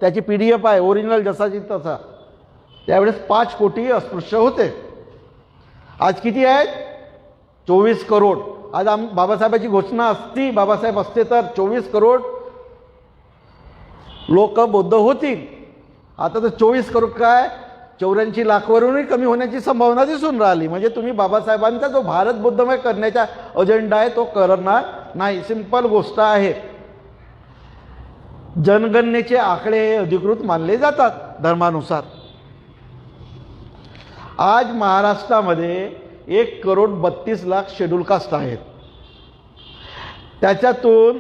त्याची PDF आहे ओरिजिनल जसाची तसा. त्यावेळेस 5 कोटी अस्पृश्य होते. आज किती आहेत? 24 करोड. आज बाबासाहेबांची घोषणा असती, बाबासाहेब असते तर 24 करोड लोक बौद्ध होतील. आता तर 24 करोड काय 84 लाखवरूनही कमी होण्याची संभावना दिसून राहिली. म्हणजे तुम्ही बाबासाहेबांचा जो भारत बौद्धमय करण्याचा अजेंडा आहे तो करणार नाही. सिंपल गोष्ट आहे. जनगणनेचे आकडे हे अधिकृत मानले जातात धर्मानुसार. आज महाराष्ट्रामध्ये 1,32,00,000 शेड्यूल कास्ट आहेत. त्याच्यातून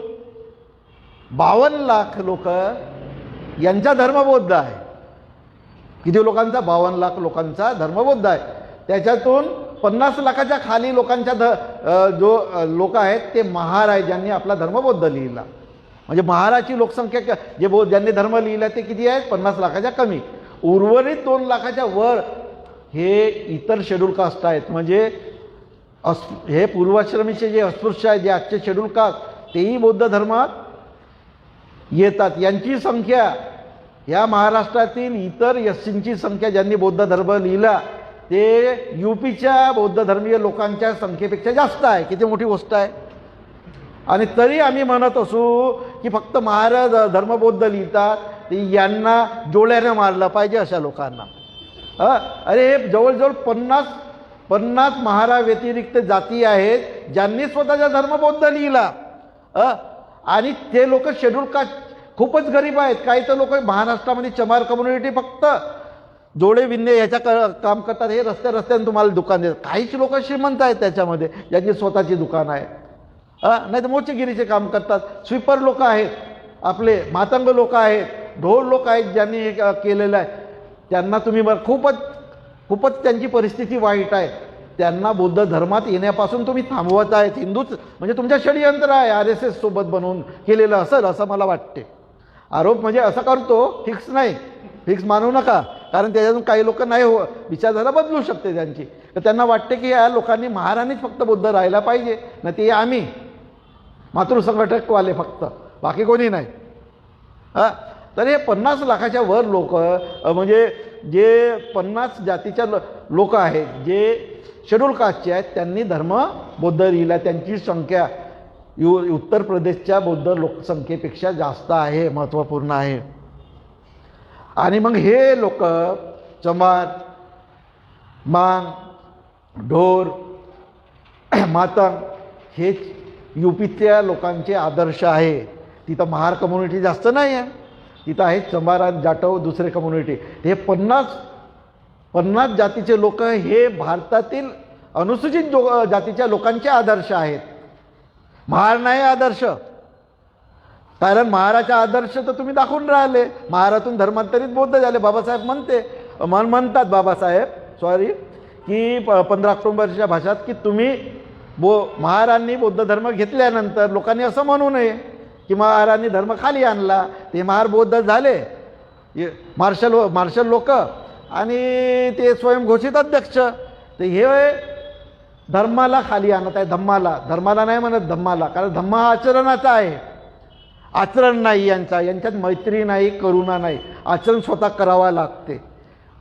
52 लाख लोक यांचा धर्म बौद्ध आहे. किती लोकांचा? 52 लाख लोकांचा धर्म बौद्ध आहे. त्याच्यातून 50 लाखाच्या खाली लोकांचा जो लोक आहेत ते महार आहे, ज्यांनी आपला धर्म बौद्ध लिहिला. म्हणजे महाराची लोकसंख्या ज्यांनी धर्म लिहिला ते किती आहेत? 50 लाखाच्या कमी. उर्वरित 2 लाखाच्या वर हे इतर शेड्यूल कास्ट आहेत. म्हणजे हे पूर्वाश्रमीचे जे अस्पृश्य आहेत, जे आजचे शेड्यूल कास्ट, तेही बौद्ध धर्मात येतात. यांची संख्या या महाराष्ट्रातील इतर एससींची संख्या ज्यांनी बौद्ध धर्म लिहिला ते यूपीच्या बौद्ध धर्मीय लोकांच्या संख्येपेक्षा जास्त आहे. किती मोठी गोष्ट आहे. आणि तरी आम्ही म्हणत असू की फक्त महार धर्मबौद्ध लिहितात, ते यांना जोड्यानं मारलं पाहिजे अशा लोकांना. अरे हे जवळजवळ 50 महारा व्यतिरिक्त जाती आहेत ज्यांनी स्वतःचा धर्म बौद्ध लिहिला. आणि ते लोक शेड्यूल कास्ट खूपच गरीब आहेत. काही तर लोक महाराष्ट्रामध्ये चमार कम्युनिटी फक्त जोडे विणणे याच्या काम करतात. हे रस्त्याने तुम्हाला दुकान देतात. काहीच लोक श्रीमंत आहेत त्याच्यामध्ये, ज्यांची स्वतःची दुकान आहे. नाही तर मोचेगिरीचे काम करतात. स्वीपर लोक आहेत, आपले मातंग लोक आहेत, ढोल लोक आहेत ज्यांनी हे केलेलं आहे. त्यांना तुम्ही खूपच त्यांची परिस्थिती वाईट आहे. त्यांना बौद्ध धर्मात येण्यापासून तुम्ही थांबवत आहेत. हिंदूच म्हणजे तुमच्या षडयंत्र आहे RSS सोबत बनवून केलेलं असेल असं मला वाटते. आरोप म्हणजे असं करतो, फिक्स नाही, फिक्स मानू नका. कारण त्याच्यातून काही लोक नाही विचारधारा बदलू शकते त्यांची. तर त्यांना वाटते की या लोकांनी महाराणीच फक्त बौद्ध राहायला पाहिजे, ना ते आम्ही मातृसंघटकवाले फक्त, बाकी कोणी नाही. तर हे 50 लाखाच्या वर लोक म्हणजे जे 50 जातीच्या लोक आहेत जे शेड्यूल कास्टचे आहेत त्यांनी धर्म बौद्ध लिहिला. त्यांची संख्या उत्तर प्रदेशच्या बौद्ध लोकसंख्येपेक्षा जास्त आहे, महत्त्वपूर्ण आहे. आणि मग हे लोक चमार, मांग, ढोर, मातंग हे यूपीतल्या लोकांचे आदर्श आहे. तिथं महार कम्युनिटी जास्त नाही आहे. तिथं आहेत चंबार, जाटव, दुसरे कम्युनिटी. हे 50 जातीचे लोक हे भारतातील अनुसूचित जातीच्या लोकांचे आदर्श आहेत. महार नाही आदर्श. कारण महाराच्या आदर्श तर तुम्ही दाखवून राहिले, महारातून धर्मांतरित बौद्ध झाले. बाबासाहेब म्हणतात बाबासाहेब की 15 ऑक्टोबरच्या भाषणात की तुम्ही महारांनी बौद्ध धर्म घेतल्यानंतर लोकांनी असं म्हणू नये की महारांनी धर्म खाली आणला, ते महार बौद्ध झाले, मार्शल लोक आणि ते स्वयंघोषित अध्यक्ष, तर हे धर्माला खाली आणत आहे. धर्माला नाही म्हणत, धम्माला. कारण धम्म हा आचरणाचा आहे, आचरण नाही यांच्यात मैत्री नाही, करुणा नाही. आचरण स्वतः करावं लागते,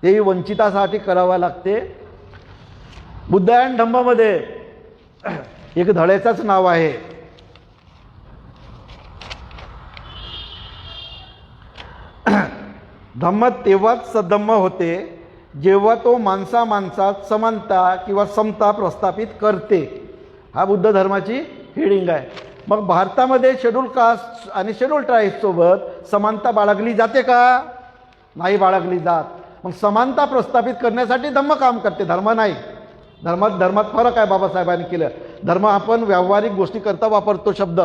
तेही वंचितासाठी करावं लागते. बुद्ध अँड धम्ममध्ये एक धड्याचाच नाव आहे, धम्म तेव्हाच सधम्म होते जेव्हा तो माणसात समानता किंवा समता प्रस्थापित करते. हा बुद्ध धर्माची हेडिंग आहे. मग भारतामध्ये शेड्यूल कास्ट आणि शेड्यूल ट्राईबसोबत समानता बाळगली जाते का? नाही बाळगली जात. मग समानता प्रस्थापित करण्यासाठी धम्म काम करते, धर्म नाही. धर्मात फरक आहे बाबासाहेबांनी केलं. धर्म आपण व्यावहारिक गोष्टी करता वापरतो शब्द,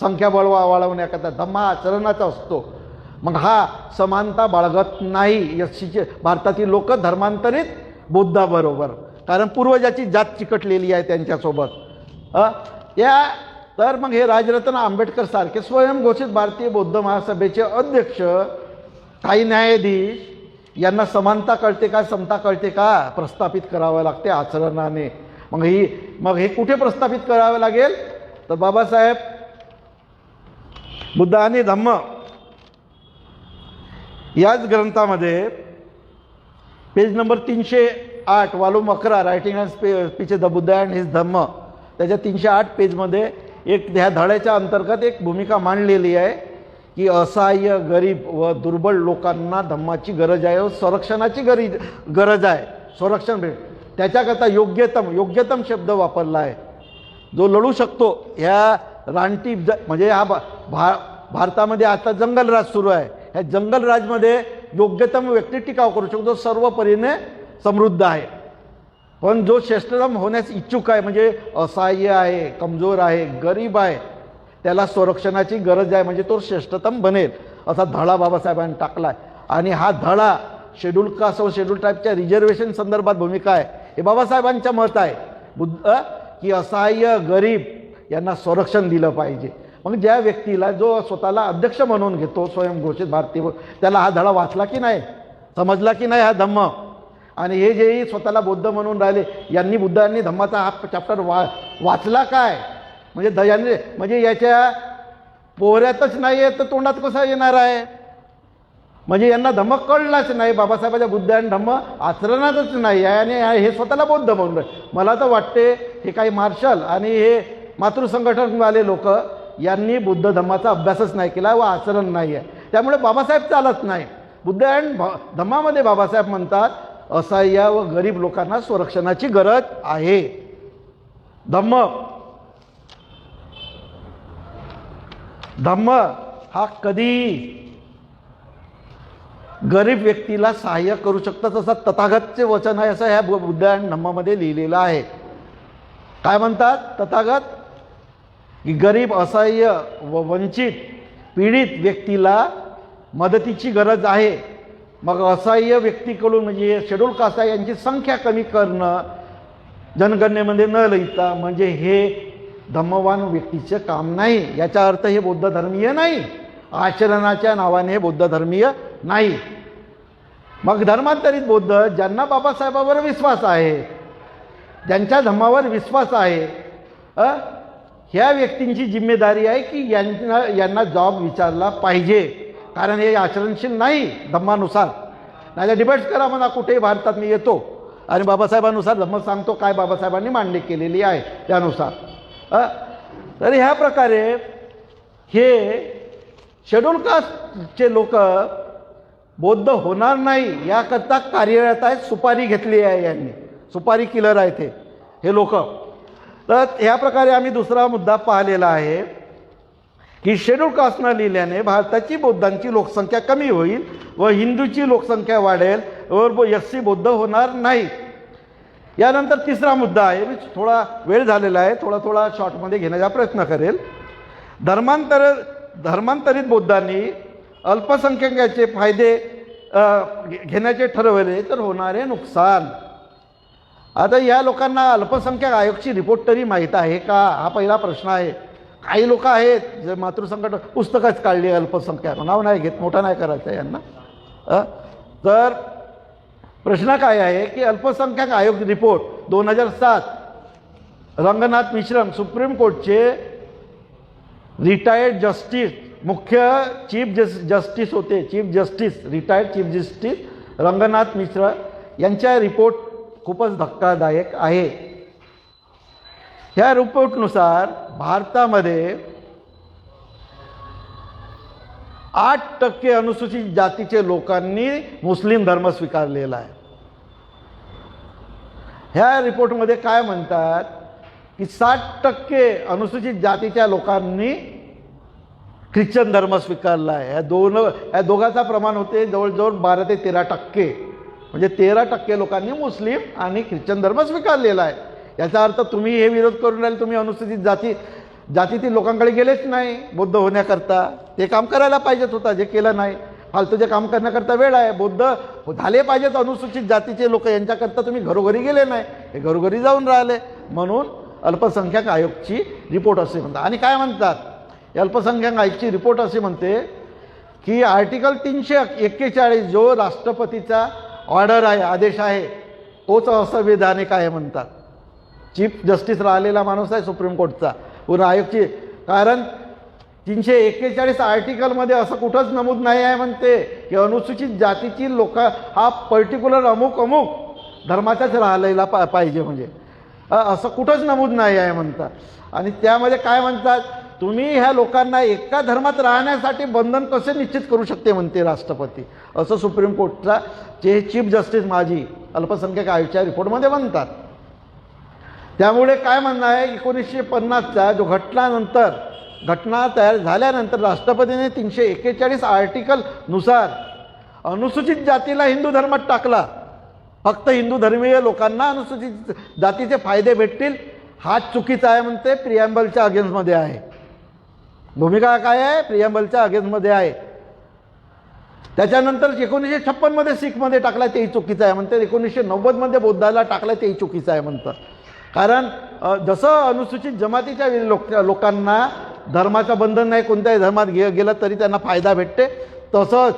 संख्या वाढवण्याकरता. धम्म हा आचरणाचा असतो. मग हा समानता बाळगत नाही. भारतातील लोक धर्मांतरित बुद्धाबरोबर, कारण पूर्वजाची जात चिकटलेली आहे त्यांच्यासोबत. तर मग हे राजरत्न आंबेडकर सारखे स्वयंघोषित भारतीय बौद्ध महासभेचे अध्यक्ष, काही न्यायाधीश यांना समानता कळते का, समता कळते का? प्रस्थापित करावं लागते आचरणाने. मग हे कुठे प्रस्थापित करावं लागेल? तर बाबासाहेब बुद्ध आणि धम्म याच ग्रंथामध्ये page number 308 volume 11 writing and speech the Buddha and his Dhamma, त्याच्या 308 पेजमध्ये एक ह्या धड्याच्या अंतर्गत एक भूमिका मांडलेली आहे की असहाय्य, गरीब व दुर्बल लोकांना धम्माची गरज आहे व संरक्षणाची गरज आहे. संरक्षण त्याच्याकरता योग्यतम शब्द वापरला आहे. जो लढू शकतो ह्या रानटी म्हणजे हा भारतामध्ये आता जंगलराज सुरू आहे. ह्या जंगलराजमध्ये योग्यतम व्यक्ती टिकाव करू शकतो, सर्व परीने समृद्ध आहे. पण जो श्रेष्ठतम होण्यास इच्छुक आहे, म्हणजे असहाय्य आहे, कमजोर आहे, गरीब आहे, त्याला संरक्षणाची गरज आहे, म्हणजे तो श्रेष्ठतम बनेल, असा धडा बाबासाहेबांनी टाकला आहे. आणि हा धडा शेड्यूल कास्ट व शेड्यूल ट्राईबच्या रिझर्वेशन संदर्भात भूमिका आहे. हे बाबासाहेबांचं मत आहे की असहाय्य, गरीब यांना संरक्षण दिलं पाहिजे. मग ज्या व्यक्तीला जो स्वतःला अध्यक्ष म्हणून घेतो स्वयंघोषित भारतीय, त्याला हा धडा वाचला की नाही, समजला की नाही हा धम्म? आणि हे जेही स्वतःला बौद्ध म्हणून राहिले, यांनी बुद्धांनी धम्माचा हा चॅप्टर वाचला काय? म्हणजे याच्या पोहऱ्यातच नाही आहे तर तोंडात कसा येणार आहे? म्हणजे यांना धम्म कळलाच नाही. बाबासाहेबांच्या बुद्ध आणि धम्म आचरणातच नाही आहे आणि हे स्वतःला बौद्ध म्हणून राहिले. मला तर वाटते हे काही मार्शल आणि हे मातृसंघटनवाले लोक यांनी बुद्ध धम्माचा अभ्यासच नाही केला व आचरण नाही आहे, त्यामुळे बाबासाहेब चालत नाही. बुद्ध अँड धम्मामध्ये बाबासाहेब म्हणतात असहाय्य व गरीब लोकांना संरक्षणाची गरज आहे. धम्म हा कधी गरीब व्यक्तीला सहाय्य करू शकतात असं तथागतचे वचन आहे, असं ह्या बुद्ध अँड धम्मामध्ये लिहिलेलं आहे. काय म्हणतात तथागत? की गरीब, असहाय्य व वंचित पीडित व्यक्तीला मदतीची गरज आहे. मग असहाय्य व्यक्तीकडून म्हणजे शेड्यूल कास्ट आहे यांची संख्या कमी करणं जनगणनेमध्ये न लिहिता म्हणजे हे धम्मवान व्यक्तीचं काम नाही. याचा अर्थ हे बौद्ध धर्मीय नाही, आचरणाच्या नावाने हे बौद्ध धर्मीय नाही. मग धर्मांतरित बौद्ध ज्यांना बाबासाहेबांवर विश्वास आहे, ज्यांच्या धम्मावर विश्वास आहे, ह्या व्यक्तींची जिम्मेदारी आहे की यांना जॉब विचारला पाहिजे, कारण हे आचरणशील नाही धम्मानुसार. नाही डिबेट्स करा म्हणा कुठेही भारतात मी येतो आणि बाबासाहेबांनुसार धम्म सांगतो, काय बाबासाहेबांनी मांडणी केलेली आहे त्यानुसार. तर ह्या प्रकारे हे शेड्यूल कास्टचे लोक बौद्ध होणार नाही याकरता कार्यरत आहेत. सुपारी घेतली आहे यांनी, सुपारी किलर आहेत हे लोक. तर ह्या प्रकारे आम्ही दुसरा मुद्दा पाहिलेला आहे की शेड्यूल कास्ट न लिहिल्याने भारताची बौद्धांची लोकसंख्या कमी होईल व हिंदूची लोकसंख्या वाढेल व एससी बौद्ध होणार नाही. यानंतर तिसरा मुद्दा आहे, मी थोडा वेळ झालेला आहे, थोडा शॉर्टमध्ये घेण्याचा प्रयत्न करेल. धर्मांतरित बौद्धांनी अल्पसंख्याकांचे फायदे घेण्याचे ठरवले तर होणारे नुकसान. आता या लोकांना अल्पसंख्याक आयोगची रिपोर्ट तरी माहीत आहे का, हा पहिला प्रश्न आहे. काही लोक आहेत जे मातृसंकट पुस्तकच काढली अल्पसंख्याक, नाव नाही घेत, मोठा नाही करायचं यांना. तर प्रश्न काय आहे की अल्पसंख्याक आयोग report 2007 Ranganath मिश्रम supreme कोर्टचे retired justice, मुख्य चीफ जस्टिस होते, chief justice, retired chief justice Ranganath मिश्र यांच्या रिपोर्ट खूपच धक्कादायक आहे. ह्या रिपोर्टनुसार भारतामध्ये 8% अनुसूचित जातीचे लोकांनी मुस्लिम धर्म स्वीकारलेला आहे. ह्या रिपोर्टमध्ये काय म्हणतात की 60% अनुसूचित जातीच्या लोकांनी ख्रिश्चन धर्म स्वीकारला आहे. या दोघांचा प्रमाण होते जवळजवळ 12 ते 13%. म्हणजे 13% लोकांनी मुस्लिम आणि ख्रिश्चन धर्म स्वीकारलेला आहे. याचा अर्थ तुम्ही हे विरोध करून राहिले, तुम्ही अनुसूचित जातीतील लोकांकडे गेलेच नाही बौद्ध होण्याकरता. ते काम करायला पाहिजेत होता, जे केलं नाही. फालतूचे काम करण्याकरता वेळ आहे. बौद्ध झाले पाहिजेत अनुसूचित जातीचे लोक, यांच्याकरता तुम्ही घरोघरी गेले नाही, हे घरोघरी जाऊन राहिले. म्हणून अल्पसंख्याक आयोगची रिपोर्ट असे म्हणतात. आणि काय म्हणतात, अल्पसंख्याक आयोगची रिपोर्ट असे म्हणते की आर्टिकल 341 जो राष्ट्रपतीचा ऑर्डर आहे, आदेश आहे, तोच असंविधानिक आहे म्हणतात. चीफ जस्टिस राहिलेला माणूस आहे सुप्रीम कोर्टचा पूर्ण आयोगची. कारण 341 आर्टिकलमध्ये असं कुठंच नमूद नाही आहे म्हणते की अनुसूचित जातीची लोक हा पर्टिक्युलर अमुक धर्माचाच राहिलेला पाहिजे, म्हणजे असं कुठंच नमूद नाही आहे म्हणतात. आणि त्यामध्ये काय म्हणतात, तुम्ही ह्या लोकांना एका धर्मात राहण्यासाठी बंधन कसे निश्चित करू शकते म्हणते राष्ट्रपती, असं सुप्रीम कोर्टचा जे चीफ जस्टिस माजी अल्पसंख्याक आयोगाच्या रिपोर्टमध्ये म्हणतात. त्यामुळे काय म्हणणं आहे, 1950चा जो घटना तयार झाल्यानंतर राष्ट्रपतीने 341 आर्टिकलनुसार अनुसूचित जातीला हिंदू धर्मात टाकला. फक्त हिंदू धर्मीय लोकांना अनुसूचित जातीचे फायदे भेटतील, हा चुकीचा आहे म्हणते, प्रिॲम्बलच्या अगेन्स्टमध्ये आहे. भूमिका काय आहे, प्रिॲम्बलच्या अगेन्स्टमध्ये आहे. त्याच्यानंतर 1956मध्ये सिखमध्ये टाकला, तेही चुकीचं आहे म्हणते. 1990मध्ये बौद्धाला टाकला, तेही चुकीचं आहे म्हणतं. कारण जसं अनुसूचित जमातीच्या लोकांना धर्माचं बंधन नाही, कोणत्याही धर्मात गेलं तरी त्यांना फायदा भेटते, तसंच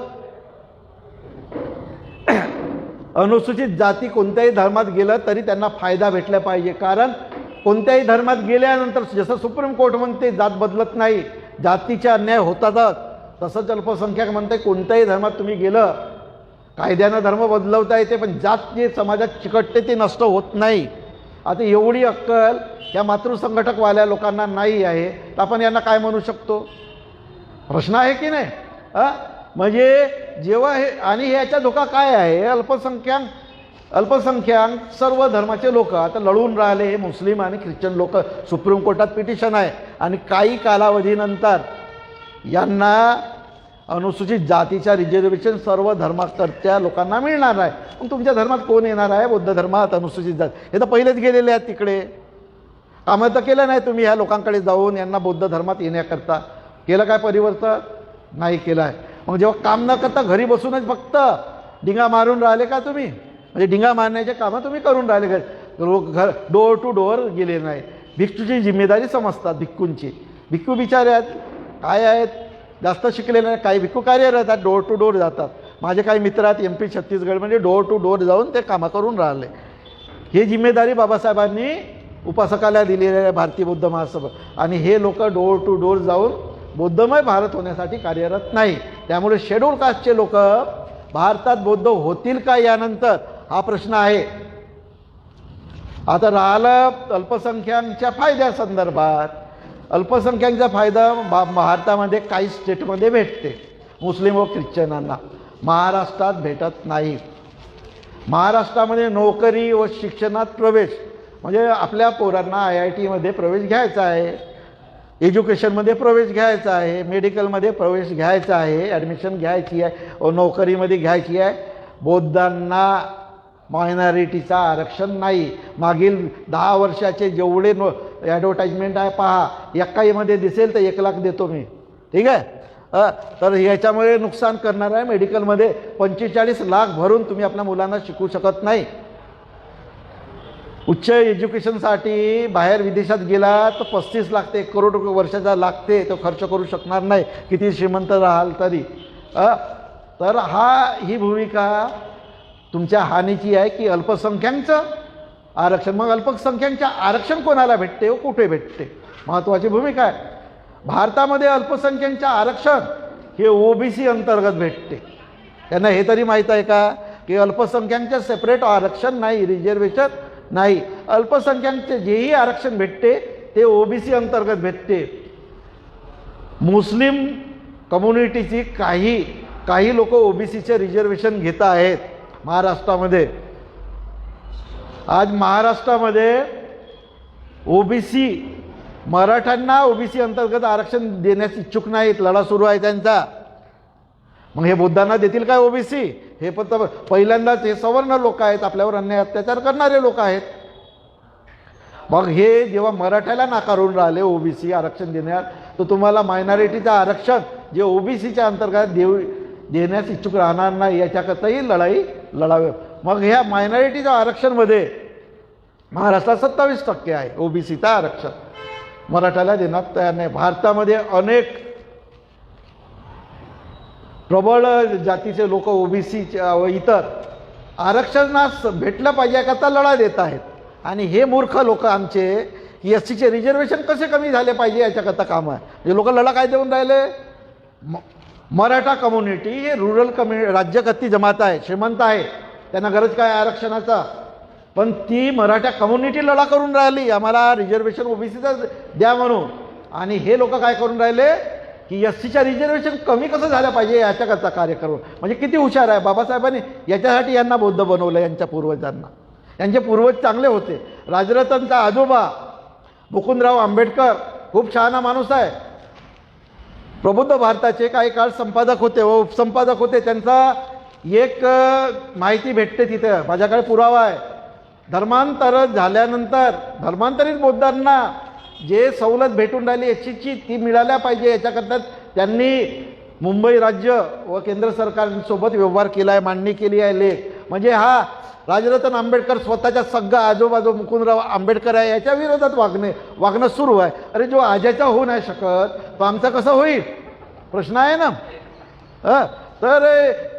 अनुसूचित जाती कोणत्याही धर्मात गेलं तरी त्यांना फायदा भेटला पाहिजे. कारण कोणत्याही धर्मात गेल्यानंतर जसं सुप्रीम कोर्ट म्हणते जात बदलत नाही, जातीचे अन्याय होतातच, तसंच अल्पसंख्याक म्हणते कोणत्याही धर्मात तुम्ही गेलं, कायद्यानं धर्म बदलवता येते, पण जात जे समाजात चिकटते ते नष्ट होत नाही. आता एवढी अक्कल या मातृसंघटकवाल्या लोकांना नाही आहे, तर आपण यांना काय म्हणू शकतो, प्रश्न आहे की नाही. म्हणजे जेव्हा हे आणि ह्याचा धोका काय आहे, अल्पसंख्याक सर्व धर्माचे लोक आता लढून राहिले, हे मुस्लिम आणि ख्रिश्चन लोक. सुप्रीम कोर्टात पिटिशन आहे आणि काही कालावधीनंतर यांना अनुसूचित जातीच्या रिझर्वेशन सर्व धर्माकरत्या लोकांना मिळणार आहे. मग तुमच्या धर्मात कोण येणार आहे, बौद्ध धर्मात अनुसूचित जात, हे तर पहिलेच गेलेले आहेत तिकडे. कामं तर केलं नाही तुम्ही ह्या लोकांकडे जाऊन यांना बौद्ध धर्मात येण्याकरता. केलं काय परिवर्तन, नाही केलं आहे. मग जेव्हा काम न करता घरी बसूनच फक्त डिंगा मारून राहिले का तुम्ही, म्हणजे डिंगा मारण्याचे कामं तुम्ही करून राहिले, घर डोअर टू डोअर गेले नाही. भिक्षूची जिम्मेदारी समजतात भिक्खूंची. भिक्खू बिचारे आहेत, काय आहेत, जास्त शिकलेले नाही, काही भिक्खू कार्यरत आहेत, डोअर टू डोअर जातात. माझे काही मित्र आहेत MP छत्तीसगड म्हणजे डोअर टू डोअर जाऊन ते कामं करून राहिले. ही जिम्मेदारी बाबासाहेबांनी उपासकाला दिलेली आहे भारतीय बौद्ध महासभा. आणि हे लोक डोअर टू डोअर जाऊन बौद्धमय भारत होण्यासाठी कार्यरत नाही. त्यामुळे शेड्यूल कास्टचे लोक भारतात बौद्ध होतील का यानंतर, हा प्रश्न आहे. आता राहिलं अल्पसंख्याकांच्या फायद्यासंदर्भात. अल्पसंख्याकांचा फायदा भारतामध्ये काही स्टेटमध्ये भेटते मुस्लिम व ख्रिश्चनांना, महाराष्ट्रात भेटत नाही. महाराष्ट्रामध्ये नोकरी व शिक्षणात प्रवेश, म्हणजे आपल्या पोरांना IIT प्रवेश घ्यायचा आहे, एज्युकेशनमध्ये प्रवेश घ्यायचा आहे, मेडिकलमध्ये प्रवेश घ्यायचा आहे, ॲडमिशन घ्यायची आहे, नोकरीमध्ये घ्यायची आहे. बौद्धांना मायनॉरिटीचा आरक्षण नाही. मागील 10 वर्षाचे जेवढे ॲडव्हर्टाइजमेंट आहे पहा, एकाईमध्ये दिसेल तर 1 लाख देतो मी, ठीक आहे. तर ह्याच्यामुळे नुकसान करणार आहे. मेडिकलमध्ये 45 लाख भरून तुम्ही आपल्या मुलांना शिकवू शकत नाही. उच्च एज्युकेशनसाठी बाहेर विदेशात गेला तर 35 लाख ते 1 करोड रुपये वर्षाचा लागते, तो खर्च करू शकणार नाही किती श्रीमंत राहाल तरी. तर ही भूमिका तुमच्या हानीची आहे की अल्पसंख्याकांचं आरक्षण. मग अल्पसंख्याकांचे आरक्षण कोणाला भेटते व कुठे भेटते, महत्त्वाची भूमिका आहे. भारतामध्ये अल्पसंख्याकांचे आरक्षण हे ओबीसी अंतर्गत भेटते. त्यांना हे तरी माहीत आहे का की अल्पसंख्याकांचे सेपरेट आरक्षण नाही, रिझर्वेशन नाही. अल्पसंख्याकांचे जेही आरक्षण भेटते ते ओबीसी अंतर्गत भेटते. मुस्लिम कम्युनिटीची काही लोक ओबीसीचे रिझर्वेशन घेत आहेत महाराष्ट्रामध्ये. आज महाराष्ट्रामध्ये ओबीसी मराठ्यांना ओबीसी अंतर्गत आरक्षण देण्यास इच्छुक नाहीत, लढा सुरू आहे त्यांचा. मग हे बुद्धांना देतील काय ओबीसी? हे फक्त पहिल्यांदाच हे सवर्ण लोक आहेत, आपल्यावर अन्याय अत्याचार करणारे लोक आहेत. मग हे जेव्हा मराठ्याला नाकारून राहिले ओबीसी आरक्षण देण्यात, तर तुम्हाला मायनॉरिटीचं आरक्षण जे ओबीसीच्या अंतर्गत देण्यास इच्छुक राहणार नाही, याच्याकरताही लढाई लढावी. मग ह्या मायनॉरिटीच्या आरक्षणमध्ये महाराष्ट्रात 27% आहे ओबीसीचं आरक्षण, मराठ्याला देण्यात तयार नाही. भारतामध्ये अनेक प्रबळ जातीचे लोक ओबीसीच्या व इतर आरक्षणास भेटलं पाहिजे याकरता लढा देत आहेत. आणि हे मूर्ख लोक आमचे एससीचे रिझर्वेशन कसे कमी झाले पाहिजे याच्याकरता काम आहे. हे लोक लढा काय देऊन राहिले? मराठा कम्युनिटी हे रुरल राज्यकर्ती जमात आहे, श्रीमंत आहे, त्यांना गरज काय आरक्षणाचा, पण ती मराठा कम्युनिटी लढा करून राहिली आम्हाला रिझर्वेशन ओबीसीचं द्या म्हणून. आणि हे लोक काय करून राहिले की एससीच्या रिझर्वेशन कमी कसं झालं पाहिजे याच्याकरता कार्य करून. म्हणजे किती हुशार आहे बाबासाहेबांनी, याच्यासाठी यांना बौद्ध बनवलं यांच्या पूर्वजांना. यांचे पूर्वज चांगले होते. राजरत्नचा आजोबा मुकुंदराव आंबेडकर खूप शहाणा माणूस आहे. प्रबुद्ध भारताचे काही काळ संपादक होते व उपसंपादक होते. त्यांचा एक माहिती भेटते तिथे, माझ्याकडे पुरावा आहे. धर्मांतर झाल्यानंतर धर्मांतरित बौद्धांना जे सवलत भेटून राहिली एससीची ती मिळाल्या पाहिजे याच्याकरता त्यांनी मुंबई राज्य व केंद्र सरकारसोबत व्यवहार केला आहे, मांडणी केली आहे लेख. म्हणजे हा राजरत्न आंबेडकर स्वतःच्या सगळा आजोबा जो मुकुंदराव आंबेडकर आहे याच्या विरोधात वागणं सुरू आहे. अरे जो आज्याचा होऊ नाही शकत तो आमचा कसा होईल, प्रश्न आहे ना. तर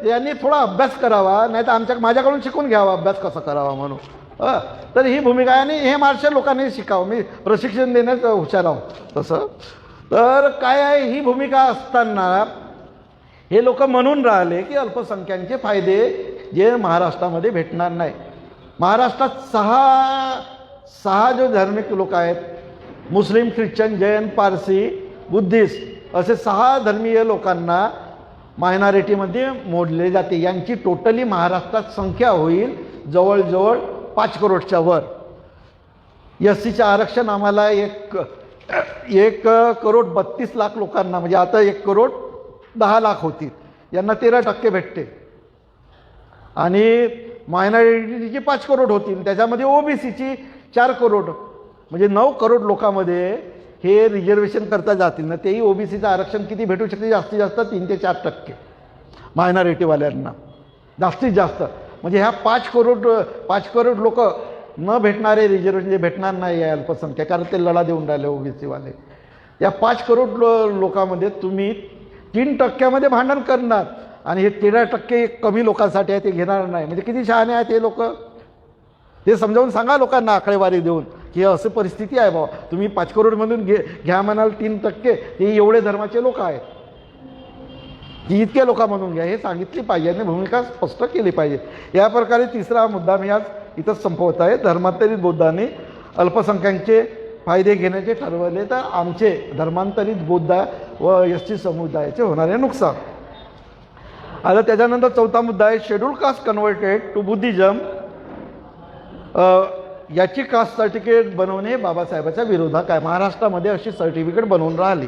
यांनी थोडा अभ्यास करावा, नाही तर माझ्याकडून शिकून घ्यावा अभ्यास कसा करावा म्हणून. तर ही भूमिका आहे आणि हे महाराष्ट्र लोकांनी शिकावं. मी प्रशिक्षण देण्यास हुशार आहो तसं. तर काय आहे, ही भूमिका असताना हे लोक म्हणून राहिले की अल्पसंख्याकांचे फायदे जे महाराष्ट्रामध्ये भेटणार नाही. महाराष्ट्रात सहा जो धार्मिक लोक आहेत, मुस्लिम, ख्रिश्चन, जैन, पारसी, बुद्धिस्ट असे 6 धर्मीय लोकांना मायनॉरिटीमध्ये मोडले जाते. यांची टोटली महाराष्ट्रात संख्या होईल जवळजवळ 5 करोडच्या वर. एससीचं आरक्षण आम्हाला 1 करोड 32 लाख लोकांना, म्हणजे आता 1 करोड 10 लाख होतील, यांना 13% भेटते. आणि मायनॉरिटीची 5 करोड होतील, त्याच्यामध्ये ओबीसीची 4 करोड, म्हणजे 9 करोड लोकांमध्ये हे रिझर्वेशन करता जातील ना. तेही ओबीसीचं आरक्षण किती भेटू शकते? जास्तीत जास्त 3 ते 4% मायनॉरिटीवाल्यांना जास्तीत जास्त. म्हणजे ह्या 5 करोड लोक न भेटणारे रिझर्वेशन जे भेटणार नाही आहे अल्पसंख्याक, कारण ते लढा देऊन राहिले ओबीसीवाले. या 5 करोड लोकांमध्ये तुम्ही 3% भांडण करणार आणि हे 13% कमी लोकांसाठी आहे ते घेणार नाही. म्हणजे किती शहाणे आहेत हे लोक, ते समजावून सांगा लोकांना आकडेवारी देऊन की असं परिस्थिती आहे बाबा. तुम्ही 5 करोडमधून घ्या म्हणाल 3%, हे एवढे धर्माचे लोक आहेत की इतक्या लोकांमधून घ्या, हे सांगितली पाहिजे आणि भूमिका स्पष्ट केली पाहिजे. या प्रकारे तिसरा मुद्दा मी आज इथंच संपवत आहे. धर्मांतरित बौद्धांनी अल्पसंख्याकांचे फायदे घेण्याचे ठरवले तर आमचे धर्मांतरित बौद्ध व एसटी समुदायाचे होणारे नुकसान. आता त्याच्यानंतर चौथा मुद्दा आहे schedule caste converted to Buddhism. याची कास्ट सर्टिफिकेट बनवणे बाबासाहेबाच्या विरोधात आहे. महाराष्ट्रामध्ये अशी सर्टिफिकेट बनवून राहिली.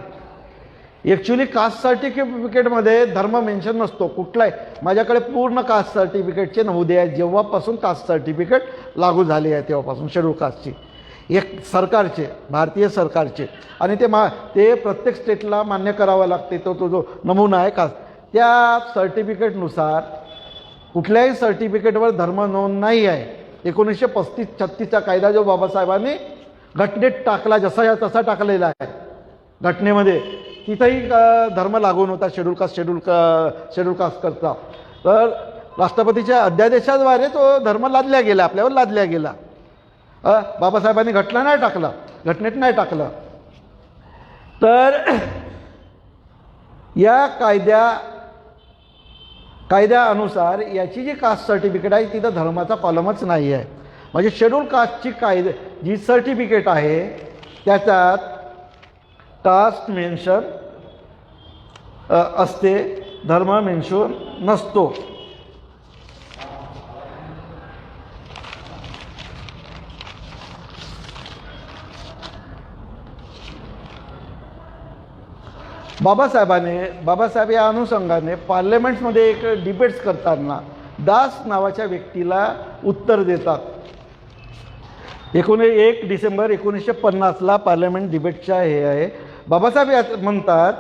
ॲक्च्युली कास्ट सर्टिफिकेटमध्ये धर्म मेन्शन नसतो कुठलाही. माझ्याकडे पूर्ण कास्ट सर्टिफिकेटचे नमुदे आहेत जेव्हापासून कास्ट सर्टिफिकेट लागू झाली आहे तेव्हापासून शेड्यूल कास्टची. एक सरकारचे, भारतीय सरकारचे, आणि ते प्रत्येक स्टेटला मान्य करावं लागते. तो जो नमुना आहे का, त्या सर्टिफिकेटनुसार कुठल्याही सर्टिफिकेटवर धर्म नोंद नाही आहे. 1935-36चा कायदा जो बाबासाहेबांनी घटनेत टाकला, जसा तसा टाकलेला आहे घटनेमध्ये, तिथंही धर्म लागू नव्हता शेड्यूल कास्ट करता. तर राष्ट्रपतीच्या अध्यादेशाद्वारे तो धर्म लादल्या गेला, आपल्यावर लादल्या गेला. बाबासाहेबांनी घटनेत नाही टाकलं. तर या कायद्यानुसार याची जी कास्ट सर्टिफिकेट आहे तिथं धर्माचा कॉलमच नाही आहे. म्हणजे शेड्यूल कास्टची जी सर्टिफिकेट आहे त्याच्यात कास्ट मेन्शन असते, धर्म मेन्शन नसतो. बाबासाहेब या अनुषंगाने पार्लमेंट्समध्ये एक डिबेट्स करताना दास नावाच्या व्यक्तीला उत्तर देतात. 1 डिसेंबर 1950ला पार्लमेंट डिबेटच्या हे आहे. बाबासाहेब म्हणतात